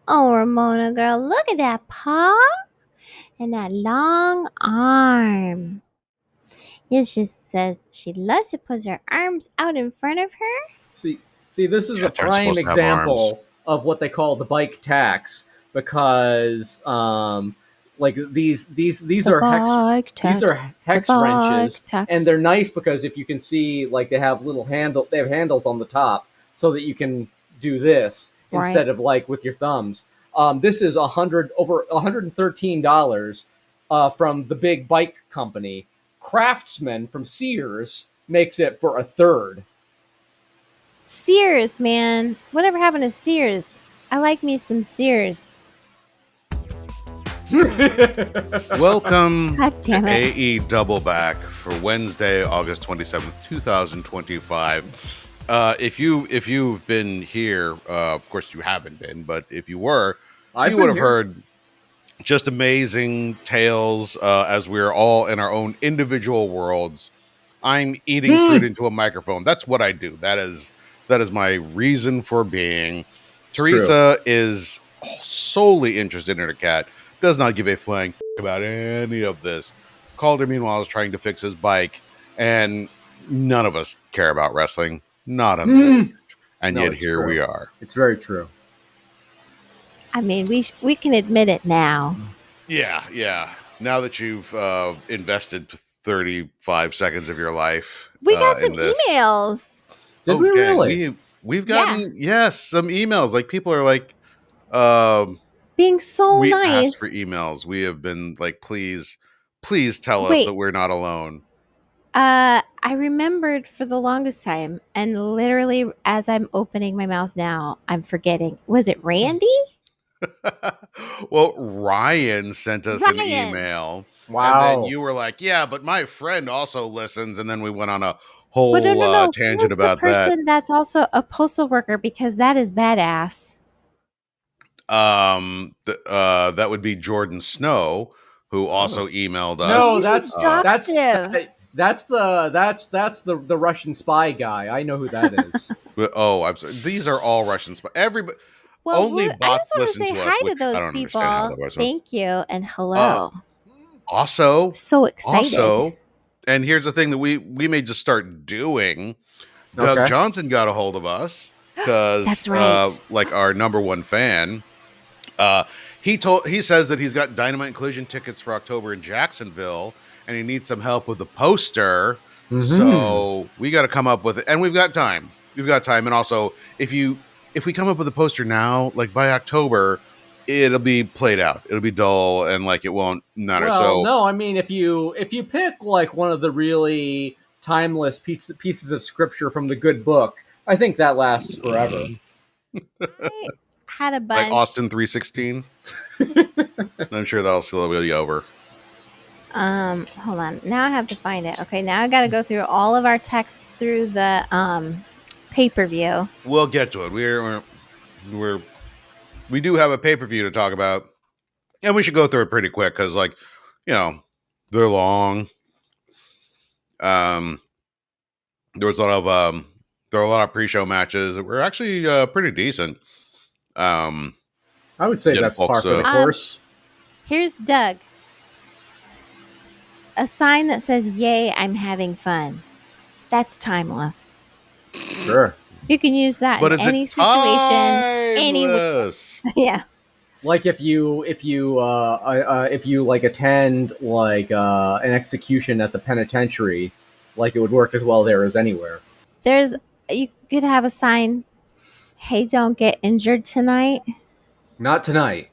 Oh, Ramona, girl, look at that paw and that long arm. Yes, she says she loves to put her arms out in front of her. See, this is a Cats aren't prime supposed to have arms. example of what they call the bike tax because, like these The are bike tax. these are hex the bike wrenches, tax. and they're nice because if you can see, like they have handles on the top so that you can do this Right. instead of like with your thumbs. This is over $113 from the big bike company. Craftsman from Sears makes it for a third. Sears, man. Whatever happened to Sears? I like me some Sears. Welcome God damn to it. AE Double Back for Wednesday, August 27th, 2025. If you've been here, of course you haven't been, but if you were, you would have heard just amazing tales as we're all in our own individual worlds. I'm eating fruit into a microphone. That's what I do. That is my reason for being. Teresa is solely interested in her cat. Does not give a flying f- about any of this. Calder, meanwhile, is trying to fix his bike, and none of us care about wrestling. Not in the least. And No, yet it's here true. we are. It's very true. I mean, we can admit it now. Yeah. Now that you've invested 35 seconds of your life, We got some in this. emails. Did we really? We've gotten some emails. Like people are like, being so we nice. asked for emails. We have been like, please tell us that we're not alone. I remembered for the longest time, and literally as I'm opening my mouth now, I'm forgetting. Was it Randy? Well, Ryan sent us an email. Wow. And then you were like, yeah, but my friend also listens. And then we went on a whole tangent about the person that's also a postal worker, because that is badass. That would be Jordan Snow, who also emailed us. No, that's the Russian spy guy. I know who that is. I'm sorry. These are all Russian spies. Everybody. Well, only bots I just listen want to say to us. hi Which to those I don't people. understand how that works. Thank you and hello. Also, so excited. And here's the thing that we may just start doing. Doug Johnson got a hold of us because that's right. Like our number one fan. He says that he's got Dynamite Collision tickets for October in Jacksonville, and he needs some help with the poster. Mm-hmm. So we got to come up with it, and we've got time. And also, if we come up with a poster now, like by October, it'll be played out. It'll be dull, and like it won't matter. Well, no, I mean if you pick like one of the really timeless pieces of scripture from the good book, I think that lasts forever. I had a bunch. Like Austin 3:16. I'm sure that'll still be over. Hold on. Now I have to find it. Okay, now I got to go through all of our texts through the pay-per-view. We'll get to it. We do have a pay-per-view to talk about, and we should go through it pretty quick because, like, you know, they're long. There was a lot of pre-show matches that were actually pretty decent. I would say that's par for the course. Here's Doug. A sign that says, "Yay, I'm having fun." That's timeless. Sure. You can use that in any situation. Yeah. Like if you like attend like an execution at the penitentiary, like it would work as well there as anywhere. You could have a sign, "Hey, don't get injured tonight." Not tonight.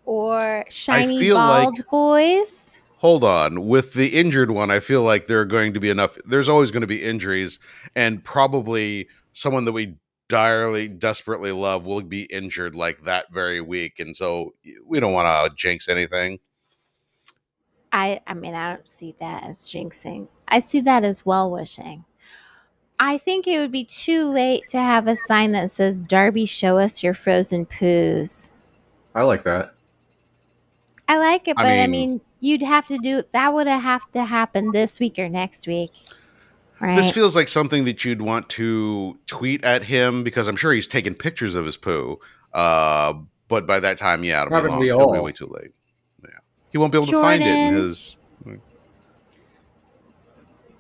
Or shiny bald boys. Hold on. With the injured one, I feel like there are going to be enough. There's always going to be injuries, and probably someone that we desperately love will be injured like that very week, and so we don't want to jinx anything. I mean, I don't see that as jinxing. I see that as well-wishing. I think it would be too late to have a sign that says, "Darby, show us your frozen poos." I like that. I like it, but I mean you'd have to do that. Would have to happen this week or next week, right? This feels like something that you'd want to tweet at him because I'm sure he's taken pictures of his poo. But by that time, yeah, it'll be Haven't long. we It'll be all? way too late. Yeah, he won't be able to find it in Jordan. his.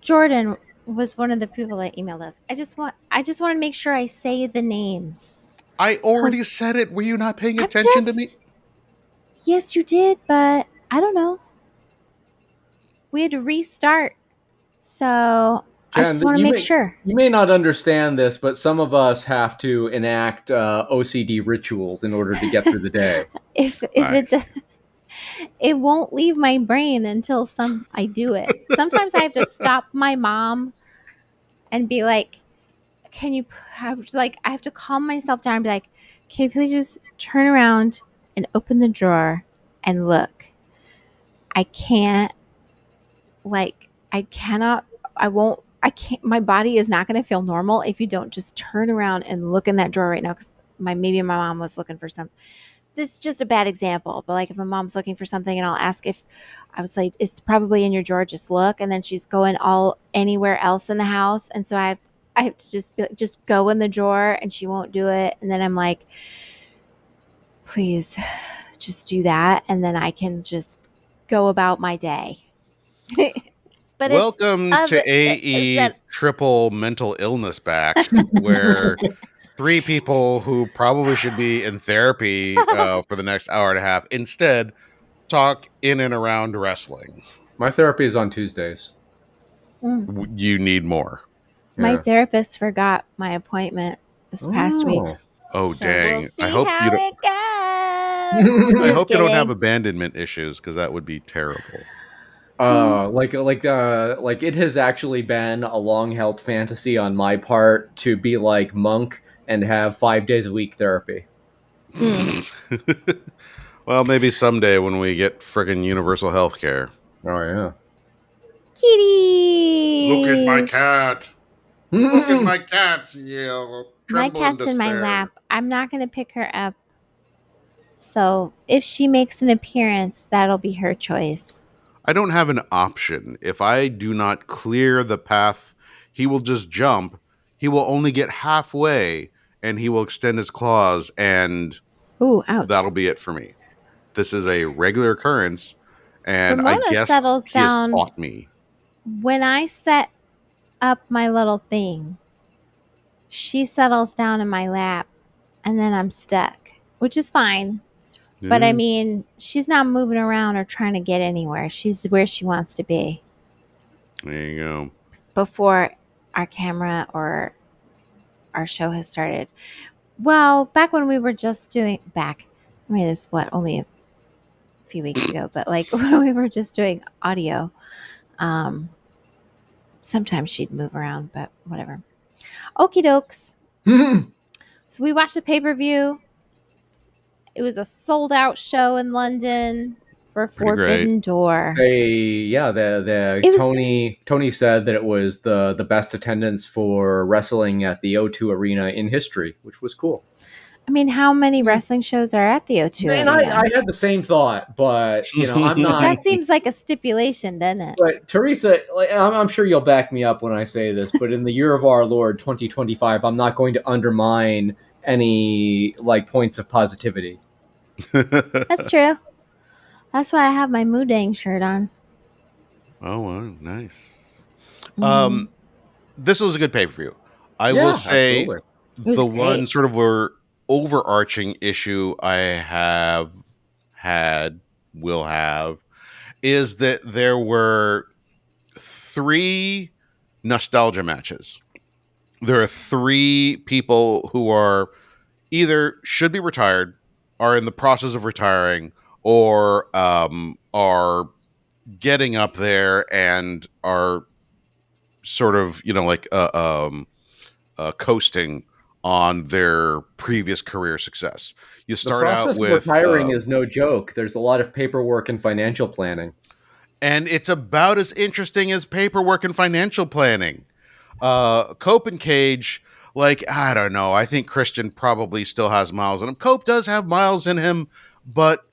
Jordan was one of the people that emailed us. I just want to make sure I say the names. I already 'Cause said it. Were you not paying I'm attention to me? Yes, you did, but I don't know. We had to restart. So I just Jen, want to make sure. You may not understand this, but some of us have to enact OCD rituals in order to get through the day. If Nice. it won't leave my brain until I do it. Sometimes I have to stop my mom and be like, "Can you?" I have to calm myself down and be like, "Can you please just turn around and open the drawer and look?" I can't. I cannot. I won't. I can't. My body is not going to feel normal if you don't just turn around and look in that drawer right now. Because maybe my mom was looking for some. This is just a bad example, but like if my mom's looking for something and I'll ask if I was like, it's probably in your drawer, just look. And then she's going anywhere else in the house. And so I have to just be like, just go in the drawer, and she won't do it. And then I'm like, please just do that. And then I can just go about my day. But Welcome to AE triple mental illness backs, where three people who probably should be in therapy for the next hour and a half instead talk in and around wrestling. My therapy is on Tuesdays. You need more. My therapist forgot my appointment this past week. Oh, so dang. We'll see how it goes. I hope you don't have abandonment issues, because that would be terrible. Like it has actually been a long-held fantasy on my part to be like Monk and have 5 days a week therapy. Well, maybe someday when we get friggin' universal health care. Oh, yeah. Kitty! Look at my cat. Look at my cat's yell. My cat's in my lap. I'm not going to pick her up. So if she makes an appearance, that'll be her choice. I don't have an option. If I do not clear the path, he will just jump. He will only get halfway, and he will extend his claws, and ooh, ouch. That'll be it for me. This is a regular occurrence, and Ramona I guess settles he has down taught me. When I set up my little thing, she settles down in my lap, and then I'm stuck, which is fine. Yeah. But I mean, she's not moving around or trying to get anywhere. She's where she wants to be. There you go. Before our camera or our show has started. Well, back when we were just doing it's only a few weeks ago, but like when we were just doing audio, sometimes she'd move around, but whatever. Okie dokes. So we watched the pay-per-view. It was a sold-out show in London for Forbidden Door. Tony said that it was the best attendance for wrestling at the O2 Arena in history, which was cool. I mean, how many wrestling shows are at the O2 Arena? I had the same thought, but I'm not. That seems like a stipulation, doesn't it? But Teresa, I'm sure you'll back me up when I say this, but in the year of our Lord 2025, I'm not going to undermine any points of positivity. That's true. That's why I have my Moodang shirt on. Oh, wow, nice. Mm-hmm. This was a good pay-per-view. I will say the one sort of overarching issue I will have, is that there were 3 nostalgia matches. There are 3 people who are either should be retired, are in the process of retiring, or are getting up there and are sort of coasting on their previous career success. You start out with the process of retiring is no joke. There's a lot of paperwork and financial planning, and it's about as interesting as paperwork and financial planning. Cope and Cage, I don't know. I think Christian probably still has miles in him. Cope does have miles in him, but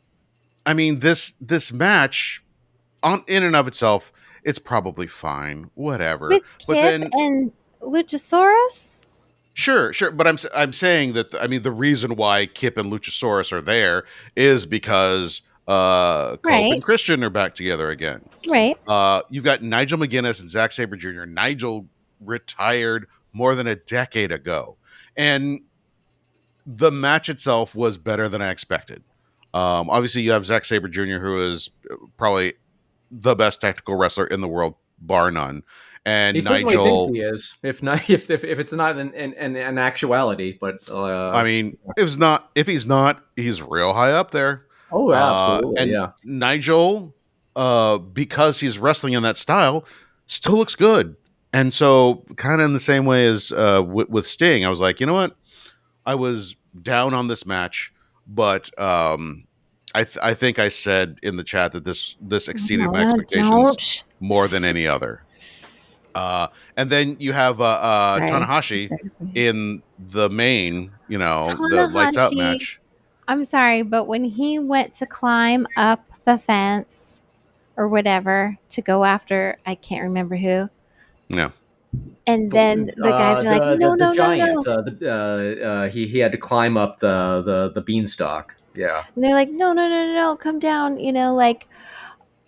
I mean, this match in and of itself, it's probably fine. Whatever. With Kip and Luchasaurus? Sure, sure, but I'm saying that I mean the reason why Kip and Luchasaurus are there is because Cope Right. and Christian are back together again. Right. You've got Nigel McGuinness and Zack Sabre Jr. Nigel retired more than a decade ago, and the match itself was better than I expected. Obviously, you have Zack Sabre Jr., who is probably the best technical wrestler in the world, bar none. He And certainly thinks Nigel, he is. If not, if it's not an actuality, but I mean, if he's not, he's real high up there. oh, absolutely, And yeah. Nigel, because he's wrestling in that style, still looks good. And so, kind of in the same way as with Sting, I was like, you know what? I was down on this match, but I think I said in the chat that this exceeded my No, expectations don't. more than any other. And then you have Sorry. Tanahashi in the main, the lights out Tanahashi, match. I'm sorry, but when he went to climb up the fence or whatever to go after, I can't remember who, Yeah. and then the guys are like, no, The no, no, giant. no. He had to climb up the beanstalk. Yeah. And they're like, no, no, no, no, no, come down,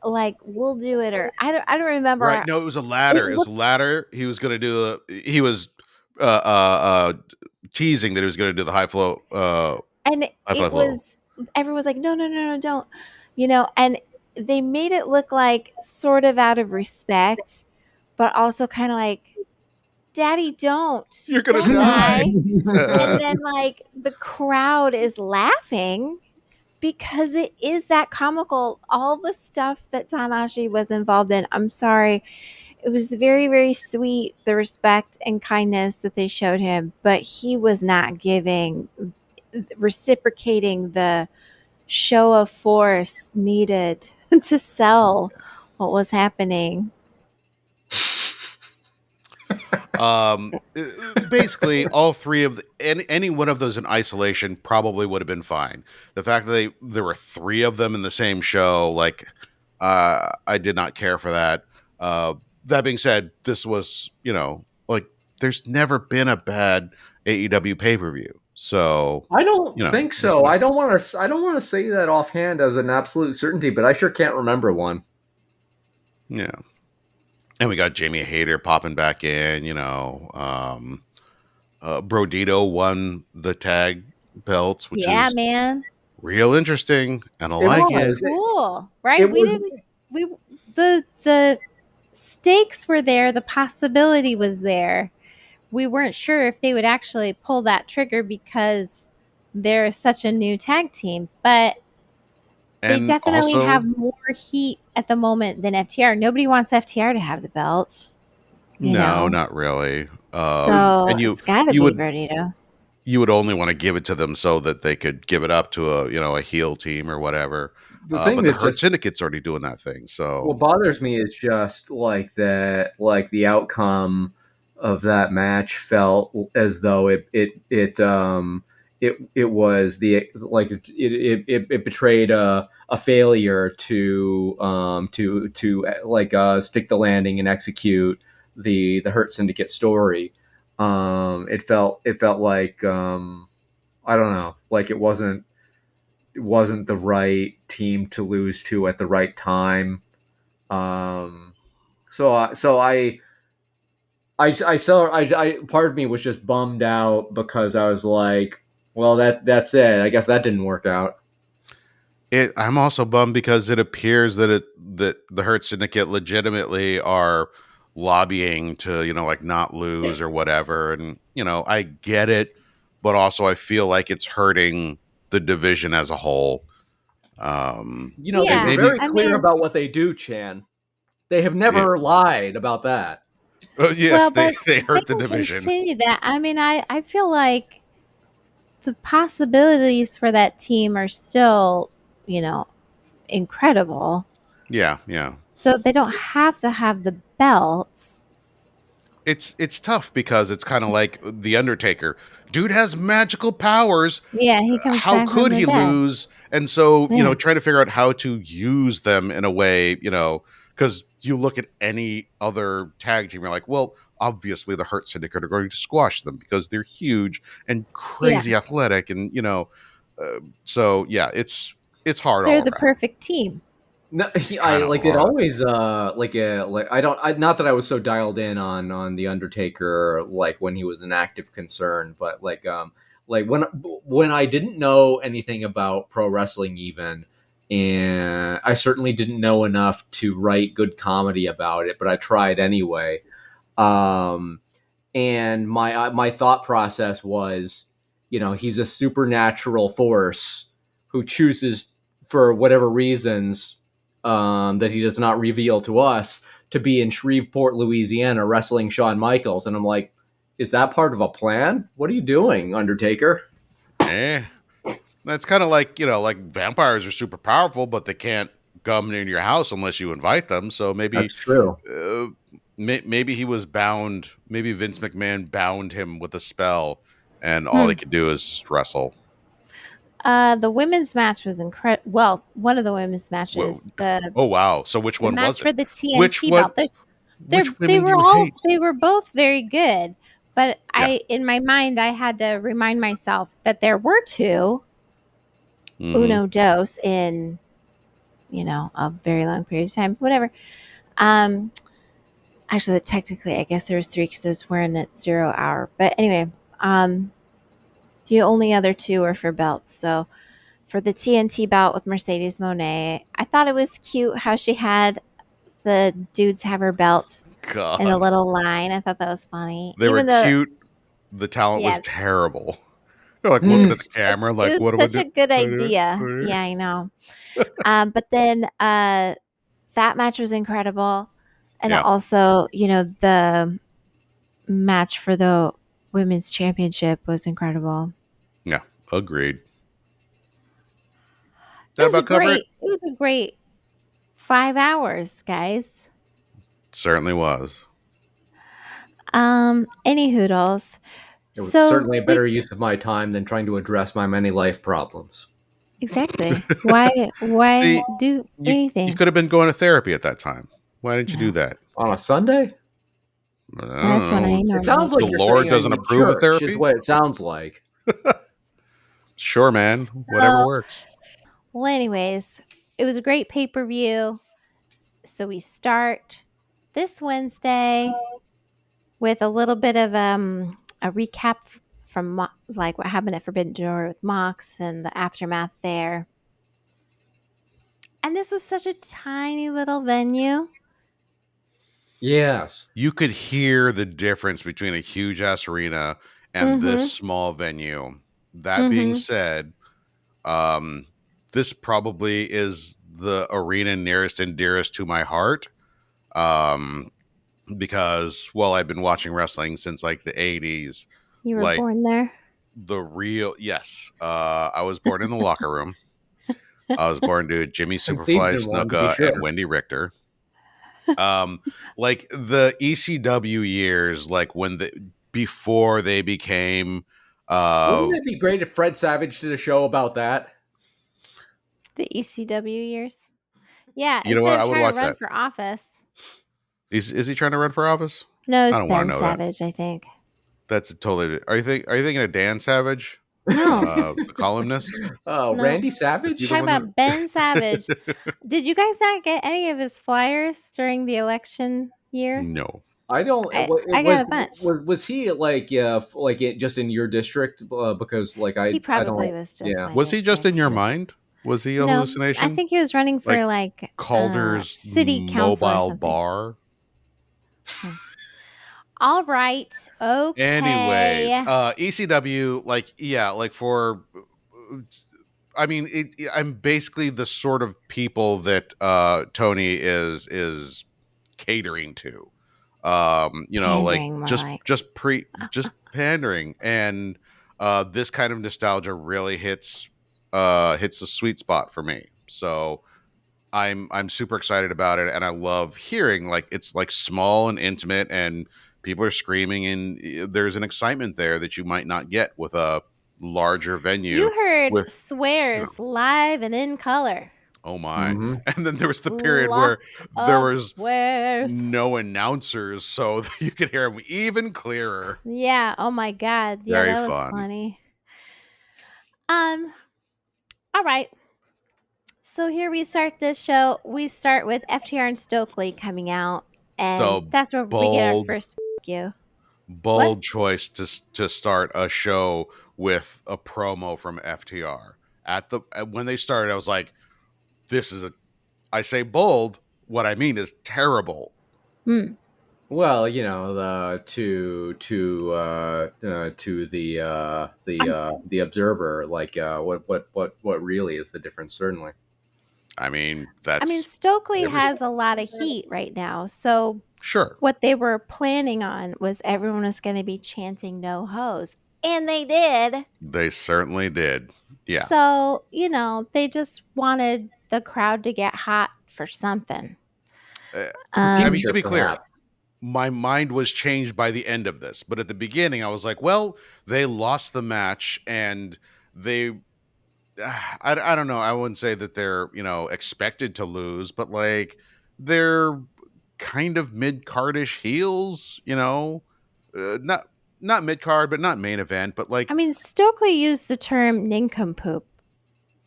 like we'll do it, or I don't Right. remember. No, it was a It ladder. It was a looked, ladder. He was going to do. He was uh, uh, uh, teasing that he was going to do the and high fly it flow. was, everyone was like, no, no, no, no, don't, and they made it look like sort of out of respect, but also kind of like, Daddy, You're going to don't die. die. And then like the crowd is laughing because it is that comical. All the stuff that Tanahashi was involved in. I'm sorry. It was very, very sweet, the respect and kindness that they showed him, but he was not reciprocating the show of force needed to sell what was happening. Basically, all three of any one of those in isolation probably would have been fine. The fact that there were three of them in the same show, like, I did not care for that. That being said, this was, like, there's never been a bad AEW pay per view, so I don't think that's so. fine. I don't want to. I don't want to say that offhand as an absolute certainty, but I sure can't remember one. Yeah. And we got Jamie Hayter popping back in, Brodido won the tag belts, which Yeah, is man. real interesting, and I It like Oh, it. was. cool. It Right? We was. didn't we the stakes were there, the possibility was there. We weren't sure if they would actually pull that trigger because they're such a new tag team, but they And definitely also, have more heat at the moment than FTR. Nobody wants FTR to have the belt, you no, know. not really. So And it's got to you be would Brodido. you would only want to give it to them so that they could give it up to a heel team or whatever. The thing But the that Hurt just Syndicate's already doing that thing. So what bothers me is just like that, like the outcome of that match felt as though it was the like it betrayed a failure to like stick the landing and execute the Hurt Syndicate story. It felt like I don't know, like it wasn't the right team to lose to at the right time. Um, so I saw part of me was just bummed out because I was like, well, that's it. I guess that didn't work out. I'm also bummed because it appears that the Hurt Syndicate legitimately are lobbying to like not lose or whatever, and I get it, but also I feel like it's hurting the division as a whole. They And were Yeah, maybe very I clear mean, about what they do, Chan. They have yeah, never lied about that. yes, well, they but they they hurt the can division. continue that. I mean, I feel like the possibilities for that team are still, you know, incredible. Yeah, yeah. So they don't have to have the belts. It's tough because it's kind of like the Undertaker. Dude has magical powers. Yeah, he comes How back from could the he dead. lose? And so, Yeah. trying to figure out how to use them in a way, because you look at any other tag team, you're like, well, obviously the Hurt Syndicate are going to squash them because they're huge and Yeah. crazy athletic, and so yeah, it's hard They're all the around. perfect team. No, I Kind of like it are. always like I don't not that I was so dialed in on the Undertaker like when he was an active concern, but like when I didn't know anything about pro wrestling even, and I certainly didn't know enough to write good comedy about it, but I tried anyway. Um, and my thought process was, he's a supernatural force who chooses for whatever reasons that he does not reveal to us to be in Shreveport, Louisiana, wrestling Shawn Michaels, and I'm like, is that part of a plan? What are you doing, Undertaker? Eh. That's kind of like, like vampires are super powerful, but they can't come in your house unless you invite them. So maybe That's true. maybe he was bound. Maybe Vince McMahon bound him with a spell, and all Hmm. he could do is wrestle. The women's match was incredible. Well, one of the women's Whoa. matches, the Oh wow! So which the one was match it? for the Which TNT one? belt. Which women do you hate? They were both very good, but Yeah. in my mind I had to remind myself that there were two Mm-hmm. uno dos in a very long period of time. Whatever. Um, actually, technically, I guess there was three because there's one at 0 hour. But anyway, the only other two are for belts. So for the TNT belt with Mercedes Monet, I thought it was cute how she had the dudes have her belts in a God, little line. I thought that was funny. they were Even though, cute. The talent was yeah, terrible. They're like looking Mm. at the camera, it like, was "What do I such do?" a good idea. Yeah, I know. But then that match was incredible. And Yeah, also, the match for the women's championship was incredible. yeah, agreed. That about cover it? It was a great 5 hours, guys. Certainly was. Any hoodles. It was So certainly a we better use of my time than trying to address my many life problems. exactly. Why See, do you anything? could have been going to therapy at that time. Why didn't you do No. that? On a Sunday? I don't That's when I know. It normally sounds like The you're Lord saying I doesn't need approve of church, is therapy? what it sounds like. Sure, man. Whatever so works. well anyways, it was a great pay-per-view. So we start this Wednesday with a little bit of a recap from like what happened at Forbidden Door with Mox and the aftermath there. And this was such a tiny little venue. Yes. You could hear the difference between a huge ass arena and this Mm-hmm. small venue. That being Mm-hmm. said, um, this probably is the arena nearest and dearest to my heart. Um, because well, I've been watching wrestling since like the 80s. You were Like born there. the real yes. I was born in the locker room. I was born to Jimmy Conceived Superfly in one, to be Snuka and sure. Wendy Richter. Like the ECW years, like when the before they became Wouldn't it be great if Fred Savage did a show about that? The ECW years. Yeah, you know instead what? of I would trying to watch run that. for office. Is he trying to run for office? No, I it's don't want to Ben know that. Savage, I think. That's a totally. Are you thinking of Dan Savage, No, the columnist? Oh, no. Randy Is he the Talking Savage? one about Ben Savage. that? Did you guys not get any of his flyers during the election year? No. I don't. I got a bunch. Was he like like it just in your district? Because like He I probably don't. was just Yeah. my Was he just in district. your mind? Was he a No, I hallucination? think he was running Like for like Calder's city council or mobile something. bar? All right. Anyways, Okay. ECW, like, yeah, like for, I mean, I'm basically the sort of people that Tony is catering to. Like Pandering more like. just pandering, and this kind of nostalgia really hits the sweet spot for me. So I'm super excited about it, and I love hearing like it's like small and intimate, and people are screaming, and there's an excitement there that you might not get with a larger venue. You heard With swears live and in color. Oh my. Mm-hmm. And then there was the period where Lots there of was swears. no announcers, so you could hear him even clearer. Yeah. Oh my God. Yeah, Very that was fun. funny. All right. So here we start this show. We start with FTR and Stokely coming out, and So that's where we get our first you. What? bold choice to start a show with a promo from FTR. When they started, I was like, this is I say bold, what I mean is terrible. Well, the the observer, like what really is the difference? Certainly. I mean, Stokely has a lot of heat right now. So sure. what they were planning on was everyone was going to be chanting no hose. And they did. They certainly did. Yeah. So, they just wanted the crowd to get hot for something. I mean, to be clear, my mind was changed by the end of this. But at the beginning, I was like, well, they lost the match and they... I don't know. I wouldn't say that they're, expected to lose, but like they're kind of mid-cardish heels, not mid-card, but not main event, but like... Stokely used the term nincompoop.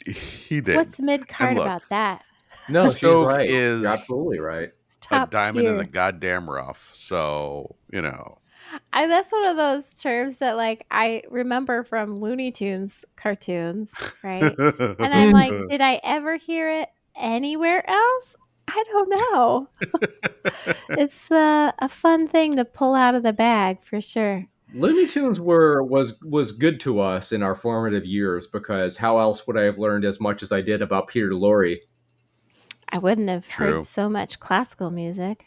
He did. What's mid-card about that? No, she's right. Is You're absolutely right. It's top a diamond tier. in the goddamn rough. So, that's one of those terms that like I remember from Looney Tunes cartoons, right? And I'm like, did I ever hear it anywhere else? I don't know. It's a fun thing to pull out of the bag for sure. Looney Tunes was good to us in our formative years because how else would I have learned as much as I did about Peter Lorre? I wouldn't have heard so much classical music.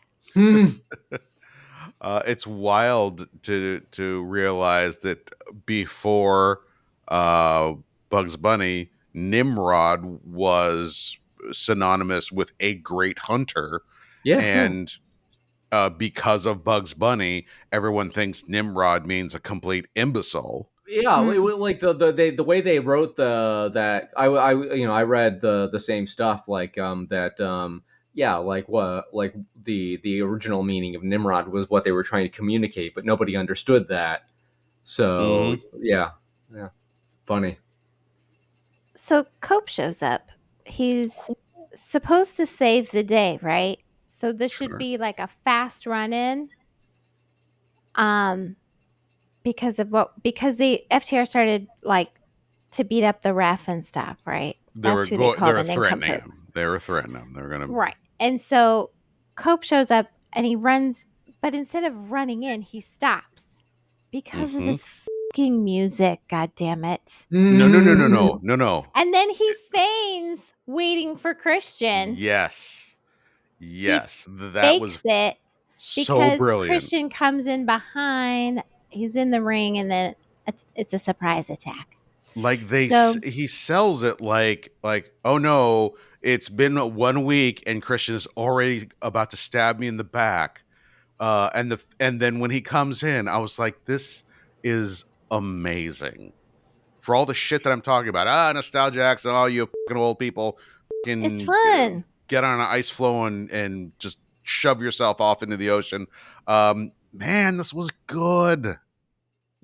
It's wild to realize that before Bugs Bunny, Nimrod was synonymous with a great hunter. Yeah. And because of Bugs Bunny, everyone thinks Nimrod means a complete imbecile. Yeah, like the way they wrote that I read the same stuff like like the original meaning of Nimrod was what they were trying to communicate, but nobody understood that. So yeah, funny. So Cope shows up. He's supposed to save the day, right? So this should be like a fast run in. Because the FTR started like to beat up the ref and stuff, right? That's who they called the nincompoop. They were threatening him. They were gonna right. And so Cope shows up and he runs, but instead of running in, he stops because of his fucking music. God damn it! No. And then he feigns waiting for Christian. Yes. That was it so because brilliant. Christian comes in behind. He's in the ring, and then it's a surprise attack. Like he sells it like, oh no, it's been 1 week and Christian is already about to stab me in the back. And then when he comes in, I was like, this is amazing. For all the shit that I'm talking about, nostalgia acts and all you fucking old people, it's fun. Get on an ice floe and just shove yourself off into the ocean. Man, this was good.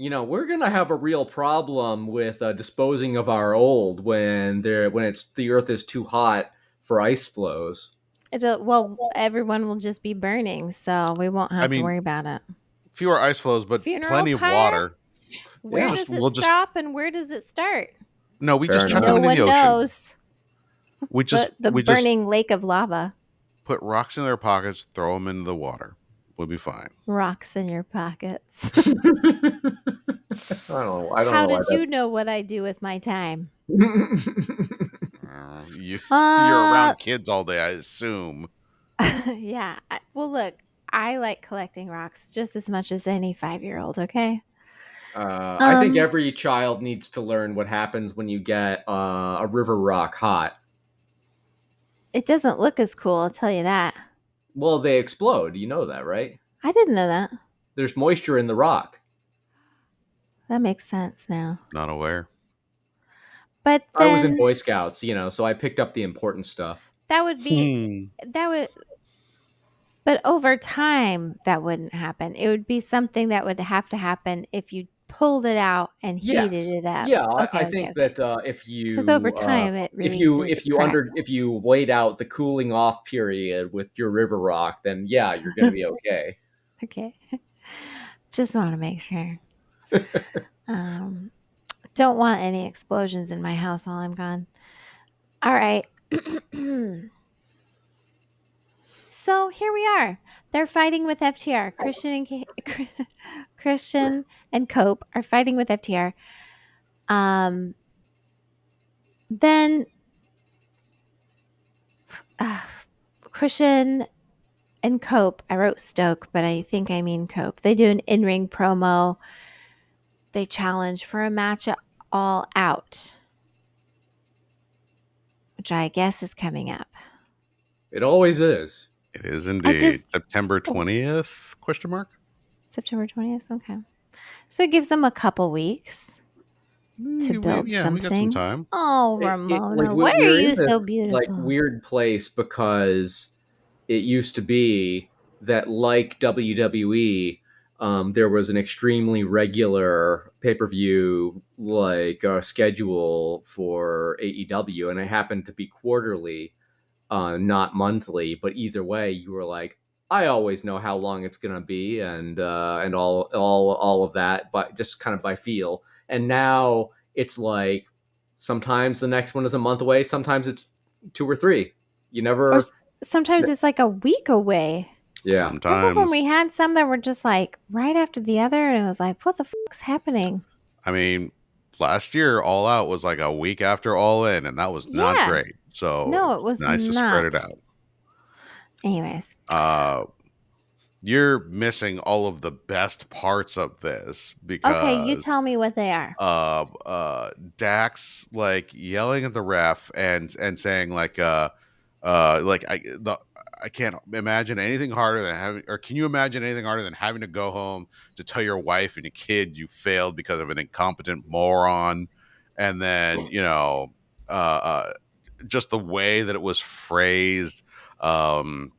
We're gonna have a real problem with disposing of our old when the Earth is too hot for ice flows. Everyone will just be burning, so we won't have to worry about it. Fewer ice flows, but plenty of water. Where does it stop and where does it start? No, we just chuck them into the ocean. No one knows. We just the burning lake of lava. Put rocks in their pockets, throw them into the water. We'll be fine. Rocks in your pockets. I don't know. How did you know what I do with my time? You're around kids all day, I assume. Yeah. Well, look, I like collecting rocks just as much as any 5-year-old. Okay. I think every child needs to learn what happens when you get a river rock hot. It doesn't look as cool, I'll tell you that. Well, they explode. You know that, right? I didn't know that. There's moisture in the rock. That makes sense now. Not aware. But I was in then Boy Scouts, so I picked up the important stuff. that would be that would but over time that wouldn't happen. It would be something that would have to happen if you pulled it out and heated Yes. it up. Yeah, I Okay, okay, think okay. that if Because over you time it if you releases if you cracks. if you wait out the cooling off period with your river rock, then yeah, you're going to be okay. Okay. Just want to make sure. Don't want any explosions in my house while I'm gone. All right. So here we are. They're fighting with FTR. Christian and Cope are fighting with FTR. Then Christian and Cope. I wrote Stoke, but I think I mean Cope. They do an in-ring promo. They challenge for a match at All Out, which I guess is coming up. It always is. It is indeed. September 20th, question mark? September 20th, okay. So it gives them a couple weeks to build something. We got some time. Oh, Ramona, why are we're you in this, so beautiful? weird place because it used to be that, like WWE, there was an extremely regular pay-per-view schedule for AEW, and it happened to be quarterly, not monthly. But either way, you were like, I always know how long it's gonna be, and all of that, but just kind of by feel. And now it's like sometimes the next one is a month away, sometimes it's 2 or 3. You never. Or sometimes it's like a week away. Yeah. Sometimes. Remember when we had some that were just like right after the other, and it was like, what the fuck's happening? I mean, last year All Out was like a week after All In, and that was not great. So no, it was nice to spread it out. Anyways, you're missing all of the best parts of this because okay, you tell me what they are. Dax like yelling at the ref and saying I can't imagine anything harder than can you imagine anything harder than having to go home to tell your wife and your kid you failed because of an incompetent moron? And then, just the way that it was phrased. And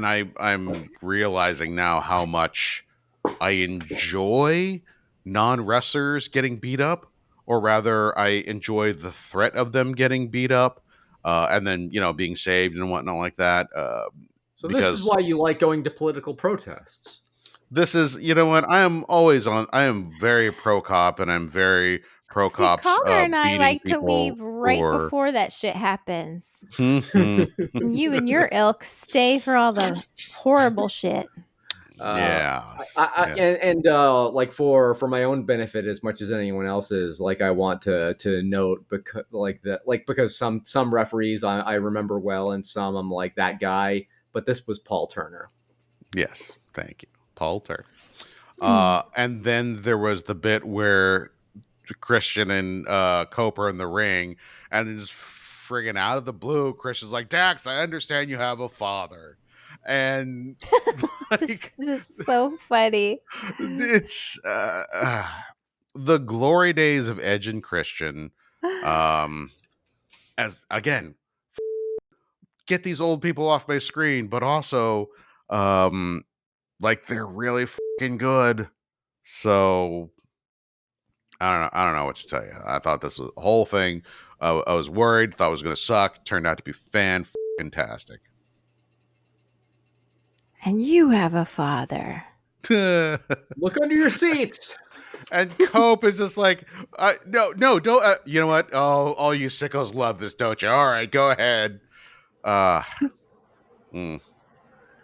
I'm realizing now how much I enjoy non-wrestlers getting beat up, or rather I enjoy the threat of them getting beat up. And then, being saved and whatnot like that. So this is why you like going to political protests. This is, I am very pro-cop, and I'm very pro-cops. Caller and I like to leave right or before that shit happens. You and your ilk stay for all the horrible shit. And for my own benefit as much as anyone else's, I want to note because some referees I remember well, and some I'm like, that guy, but this was Paul Turner. Yes, thank you, Paul Turner. And then there was the bit where Christian and Cope are in the ring, and just friggin' out of the blue, Christian's like, Dax, I understand you have a father. And just so funny. It's the glory days of Edge and Christian. As again, get these old people off my screen, but also they're really fucking good. So I don't know what to tell you. I thought this was the whole thing. I was worried, thought it was going to suck. Turned out to be fantastic. And you have a father. Look under your seats. And Cope is just like, no, don't. You know what? All you sickos love this, don't you? All right, go ahead. And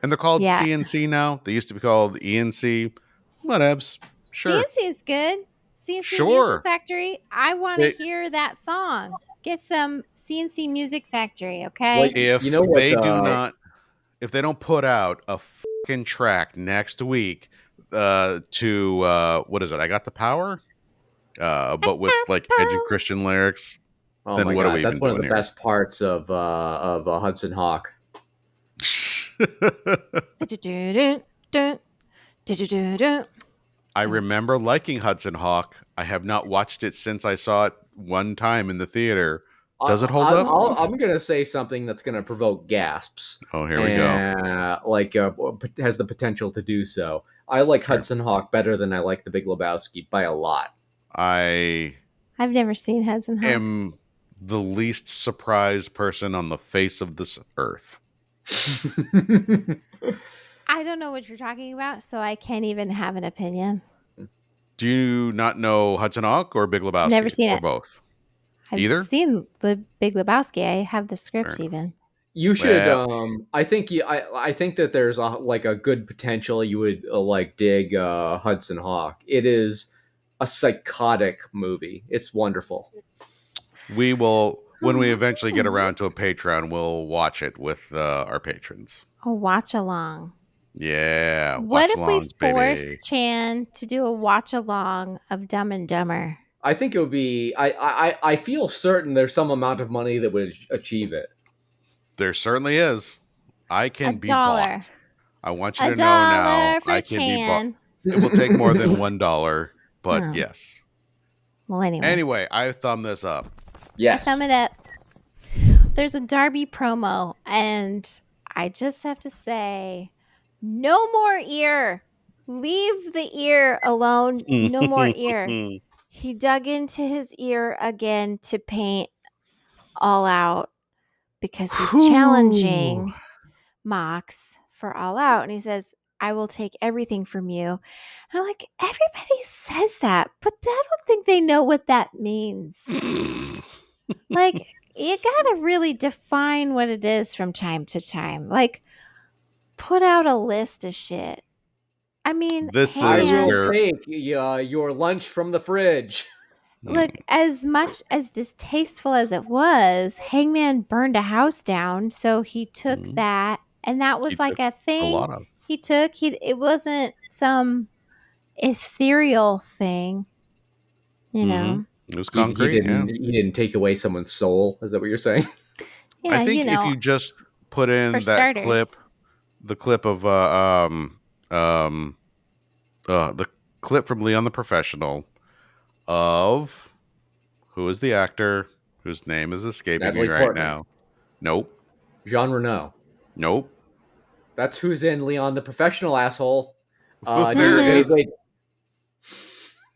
they're called CNC now. They used to be called ENC. Whatevs. Sure. CNC is good. CNC Music Factory. I want to hear that song. Get some CNC Music Factory, okay? If they don't put out a fucking track next week to what is it? I Got the Power, but with edgy Christian lyrics. Oh then my what God, are we that's even one of doing the here? best parts of Hudson Hawk. I remember liking Hudson Hawk. I have not watched it since I saw it one time in the theater. Does it hold up? I'm going to say something that's going to provoke gasps. Oh, here we go. Has the potential to do so. I like Hudson Hawk better than I like The Big Lebowski by a lot. I've never seen Hudson Hawk. Am the least surprised person on the face of this earth. I don't know what you're talking about, so I can't even have an opinion. Do you not know Hudson Hawk or Big Lebowski? Never seen or it. Both? I've seen The Big Lebowski. I have the script even. You should. I think that there's a good potential. You would dig Hudson Hawk. It is a psychotic movie. It's wonderful. We will, when we eventually get around to a Patreon, we'll watch it with our patrons. A watch along. Yeah. What if we force Chan to do a watch along of Dumb and Dumber? I think it would be. I feel certain there's some amount of money that would achieve it. There certainly is. I can be $1. bought. I want you to know now. I can be bought. It will take more than $1, but yes. Well, anyway, I thumb this up. Yes, I thumb it up. There's a Darby promo, and I just have to say, no more ear. Leave the ear alone. No more ear. He dug into his ear again to paint All Out because he's challenging Mox for All Out. And he says, I will take everything from you. And I'm like, everybody says that, but I don't think they know what that means. Like, you got to really define what it is from time to time. Like, put out a list of shit. I mean, I will take your lunch from the fridge. Look, as much as distasteful as it was, Hangman burned a house down, so he took that, and that was like a thing he took. It wasn't some ethereal thing, you know. It was concrete. He didn't take away someone's soul. Is that what you're saying? Yeah, I think if you just put in that starters. the clip of the clip from Leon the Professional of who is the actor whose name is escaping me right now. Nope. Jean Reno. Nope. That's who's in Leon the Professional, asshole. Wait.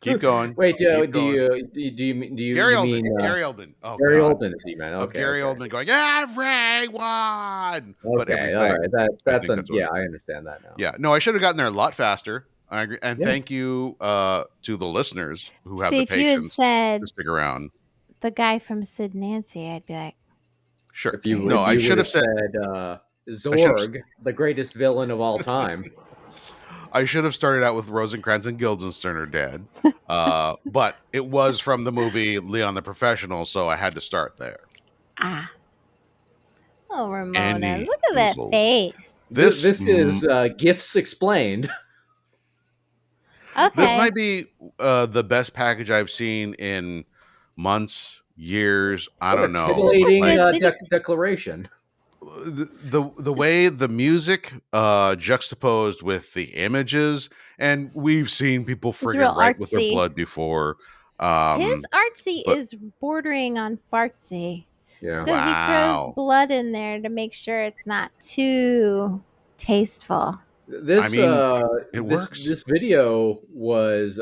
Keep going. Wait, do you mean Gary Oldman? Gary Oldman. Oh, Gary Oldman is he, man? Okay. Gary Oldman going everyone. Okay, but everything. All right. That's I understand that now. Yeah, no, I should have gotten there a lot faster. I agree, and thank you to the listeners who have the patience to stick around. The guy from Sid Nancy, I'd be like, sure. I should have said Zorg, the greatest villain of all time. I should have started out with Rosencrantz and Guildenstern are dead, but it was from the movie Leon the Professional, so I had to start there. Oh, Ramona, look at that face. This is Gifts Explained. Okay. This might be the best package I've seen in months, years. I don't know. Declaration. The way the music juxtaposed with the images, and we've seen people friggin' write with their blood before. His artsy is bordering on fartsy. Yeah. So he throws blood in there to make sure it's not too tasteful. This video was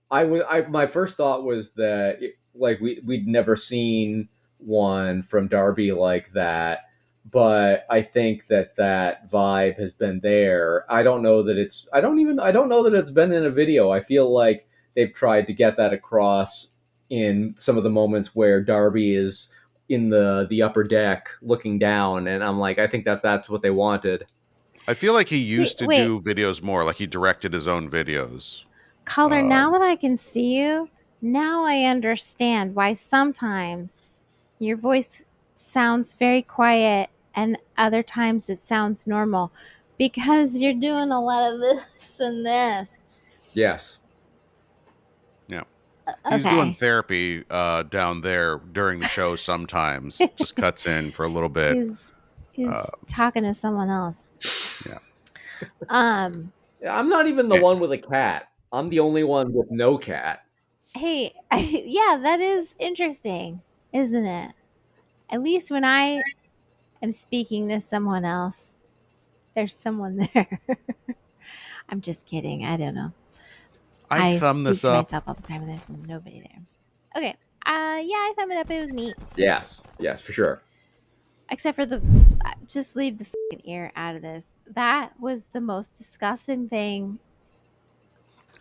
my first thought was that we'd never seen one from Darby like that, but I think that vibe has been there. I don't know that it's been in a video. I feel like they've tried to get that across in some of the moments where Darby is in the upper deck looking down, and I'm like, I think that's what they wanted. I feel like he used to do videos more, like he directed his own videos. Caller, now that I can see you, now I understand why sometimes your voice sounds very quiet and other times it sounds normal, because you're doing a lot of this and this. Yes. Yeah. He's doing therapy down there during the show sometimes. Just cuts in for a little bit. He's talking to someone else. Yeah. I'm not even the one with a cat. I'm the only one with no cat. Hey, yeah, that is interesting, isn't it? At least when I am speaking to someone else, there's someone there. I'm just kidding. I don't know. I I thumb speak this to up. myself all the time and there's nobody there. Okay. Yeah, I thumb it up. It was neat. Yes, for sure. Except for just leave the fucking ear out of this. That was the most disgusting thing.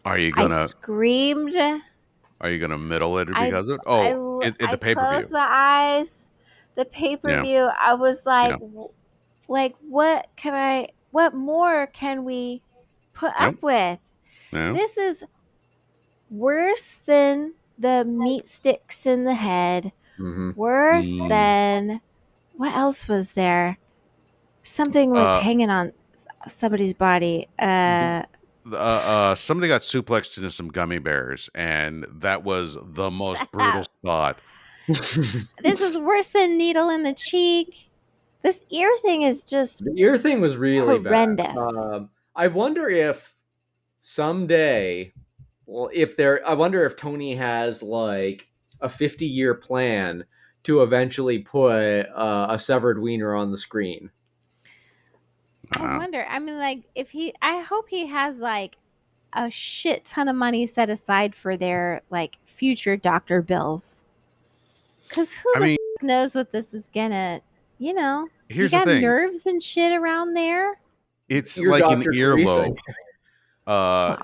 Are you I gonna screamed. middle it I because of it? Oh, in I the pay per view. closed my eyes. The Yeah, pay-per-view, I was like, yeah, what more can we put yep, up with? yeah. This is worse than the meat sticks in the head. Mm-hmm. Worse than what else was there? Something was hanging on somebody's body. Somebody got suplexed into some gummy bears, and that was the most Shut brutal up. spot. This is worse than needle in the cheek. This ear thing is just The ear thing was really bad. horrendous. I wonder if someday, I wonder if Tony has like a 50-year plan to eventually put a severed wiener on the screen. I wonder. I mean, like, I hope he has like a shit ton of money set aside for their like future doctor bills. Cause who knows what this is gonna, you here's the got thing. nerves and shit around there. It's Your like an Dr. earlobe.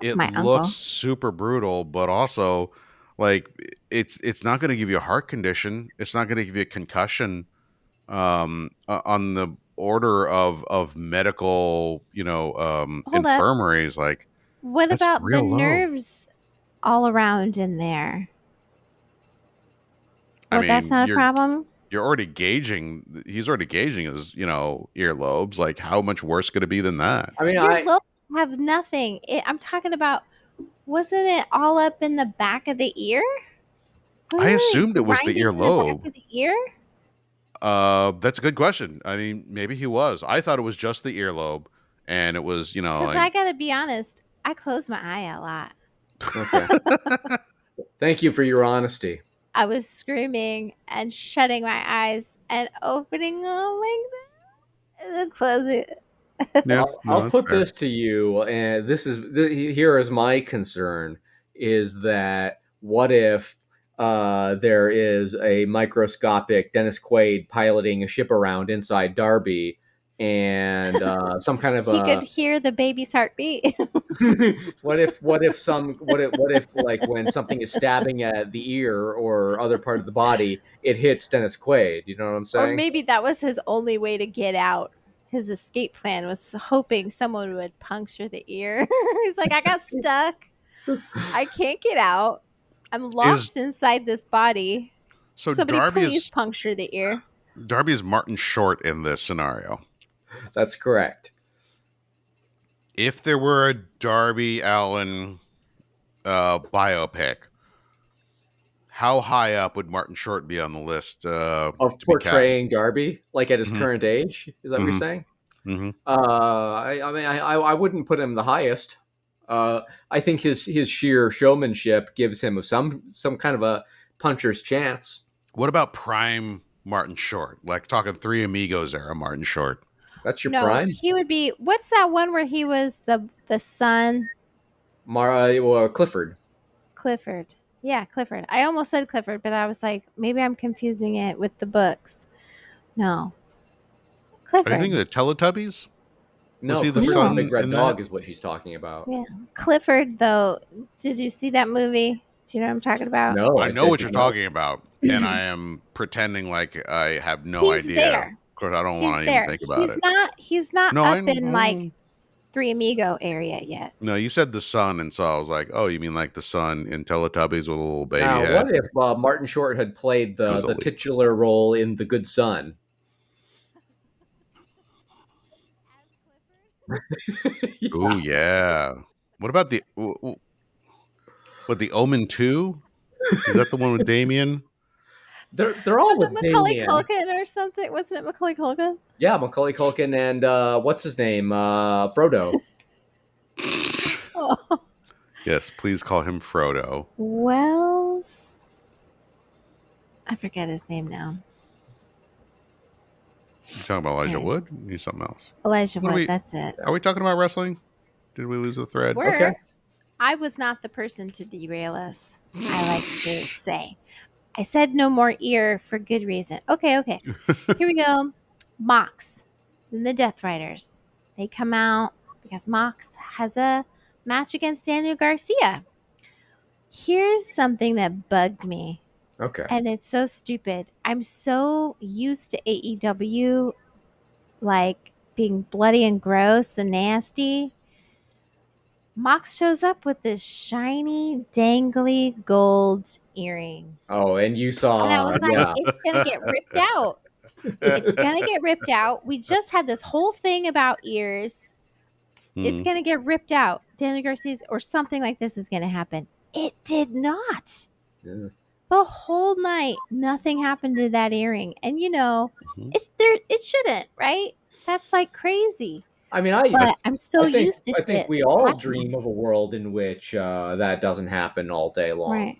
It my looks uncle. super brutal, but also like it's not going to give you a heart condition. It's not going to give you a concussion. On the order of medical, Hold up. infirmaries, like What that's about the real low. nerves all around in there? Well, I mean, that's not a problem. You're already gauging. He's already gauging his, earlobes. Like, how much worse could it be than that? I mean, Your lobes have nothing. I'm talking about. Wasn't it all up in the back of the ear? I assumed it was the earlobe. Back of the ear? That's a good question. I mean, maybe he was. I thought it was just the earlobe, and it was, Because I gotta be honest, I close my eye a lot. Okay. Thank you for your honesty. I was screaming and shutting my eyes and opening them like that, and then closing it. Yeah, I'll put this to you, and here is my concern: is that what if there is a microscopic Dennis Quaid piloting a ship around inside Darby, and some kind of he could hear the baby's heartbeat. what if like when something is stabbing at the ear or other part of the body, it hits Dennis Quaid? You know what I'm saying? Or maybe that was his only way to get out. His escape plan was hoping someone would puncture the ear. He's like, I got stuck. I can't get out. I'm lost inside this body. So somebody please puncture the ear. Darby is Martin Short in this scenario. That's correct. If there were a Darby Allin biopic, how high up would Martin Short be on the list of portraying Darby, like at his current age? Is that what you're saying? Mm-hmm. I wouldn't put him the highest. I think his sheer showmanship gives him some kind of a puncher's chance. What about prime Martin Short? Like talking Three Amigos era Martin Short. That's your prime? He would be. What's that one where he was the son? Clifford. Clifford. Yeah, Clifford. I almost said Clifford, but I was like, maybe I'm confusing it with the books. No. Clifford. Are you thinking of the Teletubbies? No, Clifford the Big Red Dog is what she's talking about. Yeah. Clifford, though, did you see that movie? Do you know what I'm talking about? No, I know what you're talking about, and I am pretending like I have no idea. There. Of course, I don't want to even think about it. He's not up in like Three Amigo area yet. No, you said the son, and so I was like, oh, you mean like the son in Teletubbies with a little baby now, head? What if Martin Short had played the titular role in The Good Son? Yeah. Oh yeah. What about the Omen 2? Is that the one with Damien? They're all was with Macaulay Damien. Culkin or something? Wasn't it Macaulay Culkin? Yeah, Macaulay Culkin and what's his name? Frodo. Oh. Yes, please call him Frodo. Wells. I forget his name now. You talking about Elijah Anyways, Wood? You need something else. Elijah What are Wood. we? That's it. Are we talking about wrestling? Did we lose the thread? We're. I was not the person to derail us. I like to say. I said no more ear for good reason. Okay. Here we go. Mox and the Death Riders. They come out because Mox has a match against Daniel Garcia. Here's something that bugged me. Okay. And it's so stupid. I'm so used to AEW like being bloody and gross and nasty. Mox shows up with this shiny, dangly gold earring. Oh, and you saw, And I was like, it's going to get ripped out. It's going to get ripped out. We just had this whole thing about ears. It's going to get ripped out. Daniel Garcia's or something like this is going to happen. It did not. Yeah. The whole night, nothing happened to that earring. And, it shouldn't, right? That's like crazy. I mean, I'm so used to I think we all dream of a world in which that doesn't happen all day long. Right.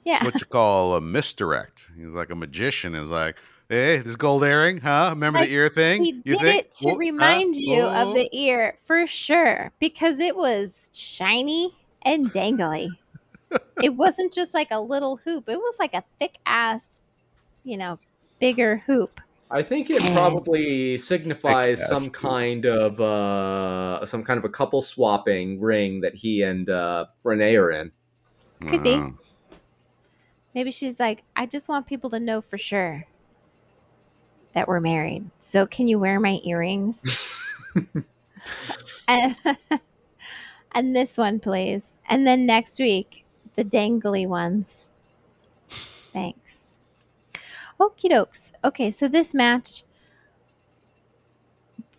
Yeah. What you call a misdirect. He's like a magician. He's like, hey, this gold earring, huh? Remember the ear thing? He did it to remind you of the ear for sure because it was shiny and dangly. It wasn't just like a little hoop. It was like a thick ass, bigger hoop. I think it probably signifies some kind of a couple swapping ring that he and Renee are in. Could be. Maybe she's like, I just want people to know for sure that we're married. So can you wear my earrings? and this one, please. And then next week, the dangly ones. Thanks. Okie dokes. Okay, so this match.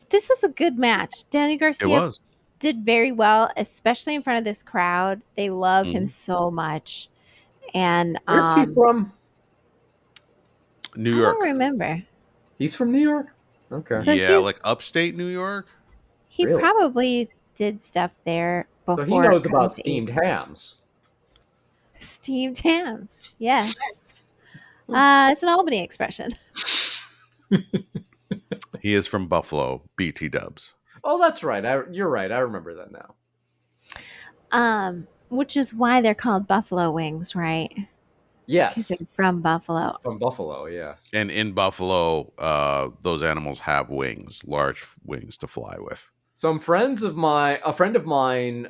This was a good match. Daniel Garcia did very well, especially in front of this crowd. They love him so much. And where's he from? New York. I don't remember. He's from New York? Okay. So yeah, like upstate New York? He probably did stuff there before. So he knows about steamed hams. Steamed hams, yes. It's an Albany expression. He is from Buffalo, BT Dubs. Oh, that's right. You're right. I remember that now. Which is why they're called buffalo wings, right? Yes. Because they're from Buffalo. From Buffalo, yes. And in Buffalo, those animals have wings, large wings to fly with. A friend of mine,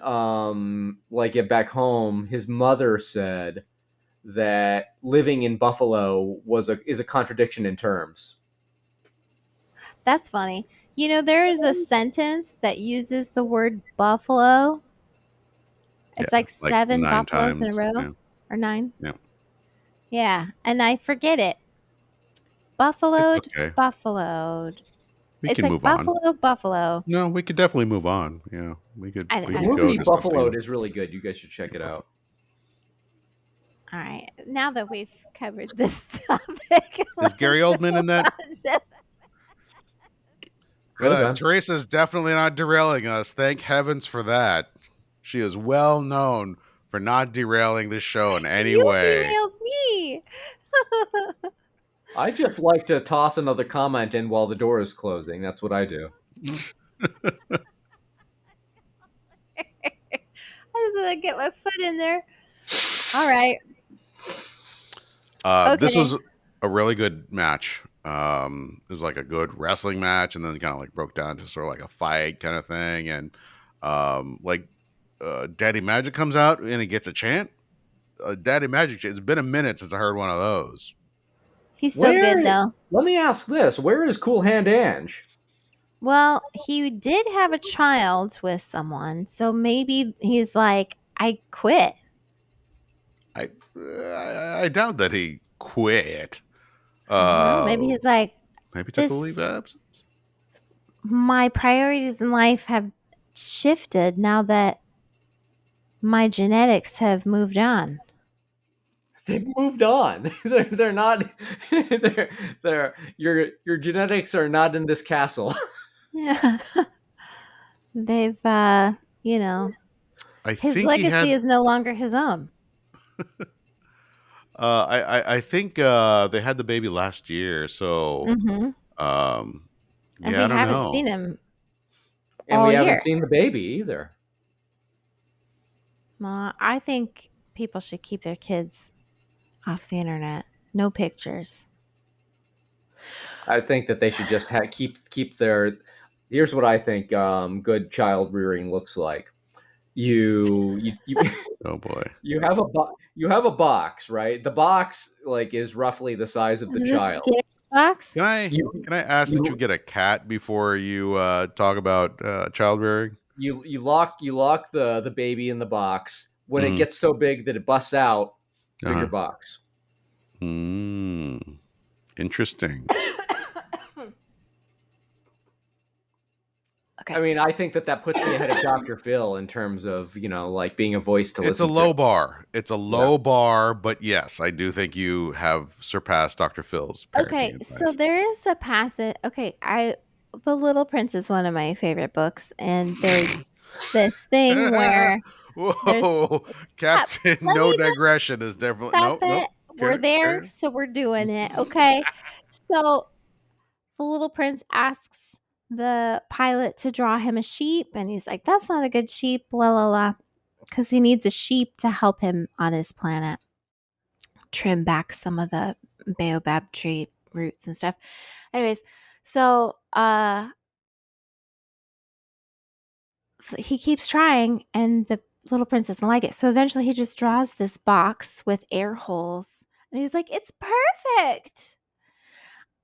like back home, his mother said that living in Buffalo is a contradiction in terms. That's funny. There is a sentence that uses the word buffalo. It's like 7 buffaloes in a row or 9. Yeah. Yeah, and I forget it. Buffaloed, buffaloed. It's like buffalo. No, we could definitely move on. Yeah, we could. The movie Buffaloed is really good. You guys should check it out. All right, now that we've covered this topic, is Gary Oldman in that? Teresa's definitely not derailing us. Thank heavens for that. She is well known for not derailing this show in any way. You derailed me. I just like to toss another comment in while the door is closing. That's what I do. I just want to get my foot in there. All right. This was a really good match. It was like a good wrestling match, and then kind of like broke down to sort of like a fight kind of thing. And Daddy Magic comes out and he gets a chant. Daddy Magic, it's been a minute since I heard one of those. He's so good, though. Let me ask this. Where is Cool Hand Ange? Well, he did have a child with someone, so maybe he's like, I quit. I doubt that he quit. Maybe he's like, maybe took a leave of absence. My priorities in life have shifted now that my genetics have moved on. They've moved on. They're not. Your genetics are not in this castle. Yeah, they've His think he legacy had. is no longer his own. I think they had the baby last year, so Mm-hmm. um, And yeah, I we don't haven't know. seen him And we all haven't year. seen the baby either. I think people should keep their kids off the internet. No pictures. I think that they should just keep their. Here's what I think good child rearing looks like. You Oh boy. you have a box, right? The box like is roughly the size of the Is this child. scare box? You Can I ask that you you get a cat before you talk about child rearing? you lock the baby in the box. When it Mm-hmm. gets so big that it busts out, bigger Uh-huh. box. Interesting. Okay. I mean, I think that puts me ahead of Dr. Phil in terms of, like being a voice to It's a listen to. low bar. It's a Yeah. low bar, but yes, I do think you have surpassed Dr. Phil's parenting Okay, so advice. there is a passage. Okay, The Little Prince is one of my favorite books, and there's this thing where there's Whoa, stop. Captain, Let no me just digression is definitely stop nope. it. We're there, Carry. so we're doing it. Okay. So the Little Prince asks the pilot to draw him a sheep, and he's like, "That's not a good sheep." La la la, because he needs a sheep to help him on his planet trim back some of the baobab tree roots and stuff. Anyways, so he keeps trying, and the Little Prince doesn't like it. So eventually, he just draws this box with air holes, and he's like, "It's perfect."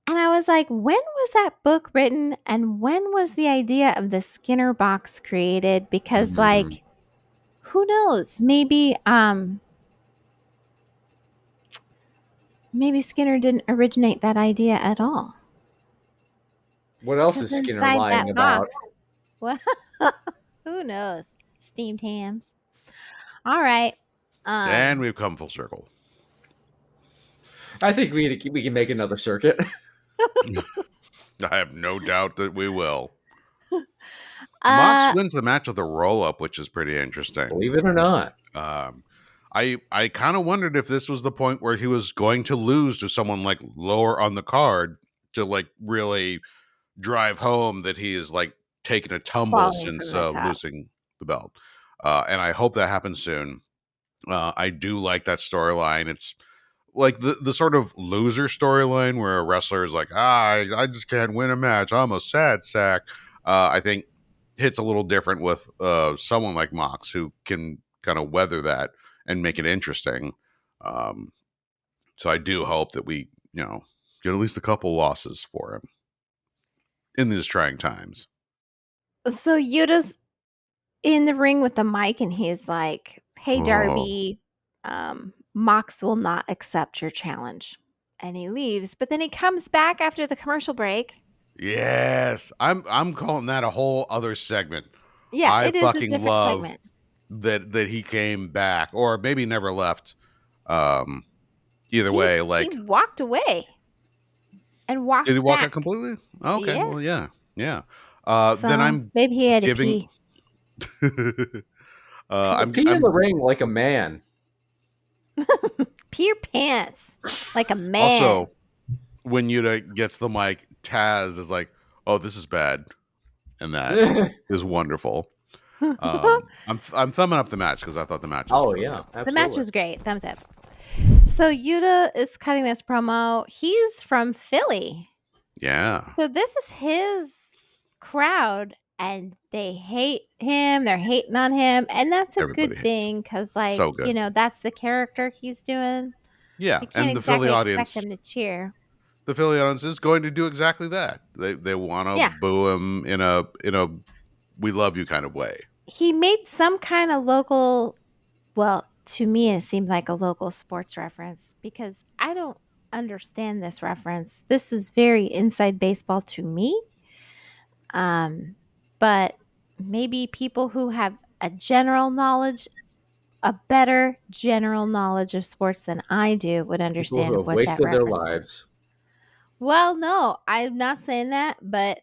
And I was like, when was that book written, and when was the idea of the Skinner box created? Because like, who knows? Maybe Skinner didn't originate that idea at all. What else Because is Skinner inside lying that about? box, well, who knows? Steamed hams. All right. And Um, we've come full circle. I think we can make another circuit. I have no doubt that we will. Mox uh, wins the match with a roll up, which is pretty interesting. Believe it or not. I kind of wondered if this was the point where he was going to lose to someone like lower on the card to like really drive home that he is like taking a tumble falling from since the top. losing the belt. And I hope that happens soon. I do like that storyline. It's like the sort of loser storyline where a wrestler is like, I just can't win a match. I'm a sad sack. I think hits a little different with someone like Mox who can kind of weather that and make it interesting. Um, so I do hope that we, get at least a couple losses for him in these trying times. So Yuta's in the ring with the mic, and he's like, "Hey, Oh, Darby, Mox will not accept your challenge." And he leaves, but then he comes back after the commercial break. yes. I'm calling that a whole other segment. Yeah, I it is a fucking different love segment. that he came back or maybe never left. Um Either way, He like, walked away and did he walked walk out back. completely? Oh, okay, Yeah. well, yeah, yeah. Then So I'm maybe he had to giving. pee. Pee in the I'm ring like a man. Pee your pants like a man. also when Yuta gets the mic, Taz is like, "Oh, this is bad," and that is wonderful. I'm thumbing up the match because I thought the match was Oh really yeah, good. absolutely. The match was great. Thumbs up. So Yuta is cutting this promo. He's from Philly. Yeah, So this is his crowd, and they hate him. They're hating on him, and that's a everybody good hates him. thing because, like, So good. that's the character he's doing. Yeah, You can't and the Philly exactly expect audience, them to cheer. is going to do exactly that. They want to Yeah, boo him in a we love you kind of way. he made some kind of local. Well, to me, it seemed like a local sports reference because I don't understand this reference. This was very inside baseball to me. But maybe people who have a better general knowledge of sports than I do would People who understand have what that wasted their reference was. lives. Well, no, I'm not saying that, but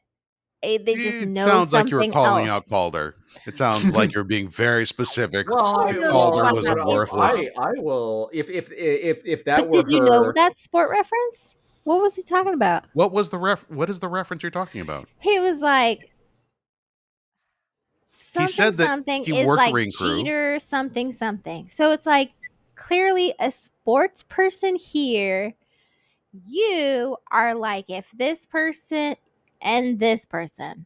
They just It know sounds like you were something calling out else. Calder. It sounds like you're being very specific Well, I that don't know Calder why was a it's worthless. I will if that But were did you know her. that sport reference? What was he talking about? What was the what is the reference you're talking about? He was like He something said that something he is worked like ring crew. cheater something something. So it's like clearly a sports person here. You are like if this person and this person.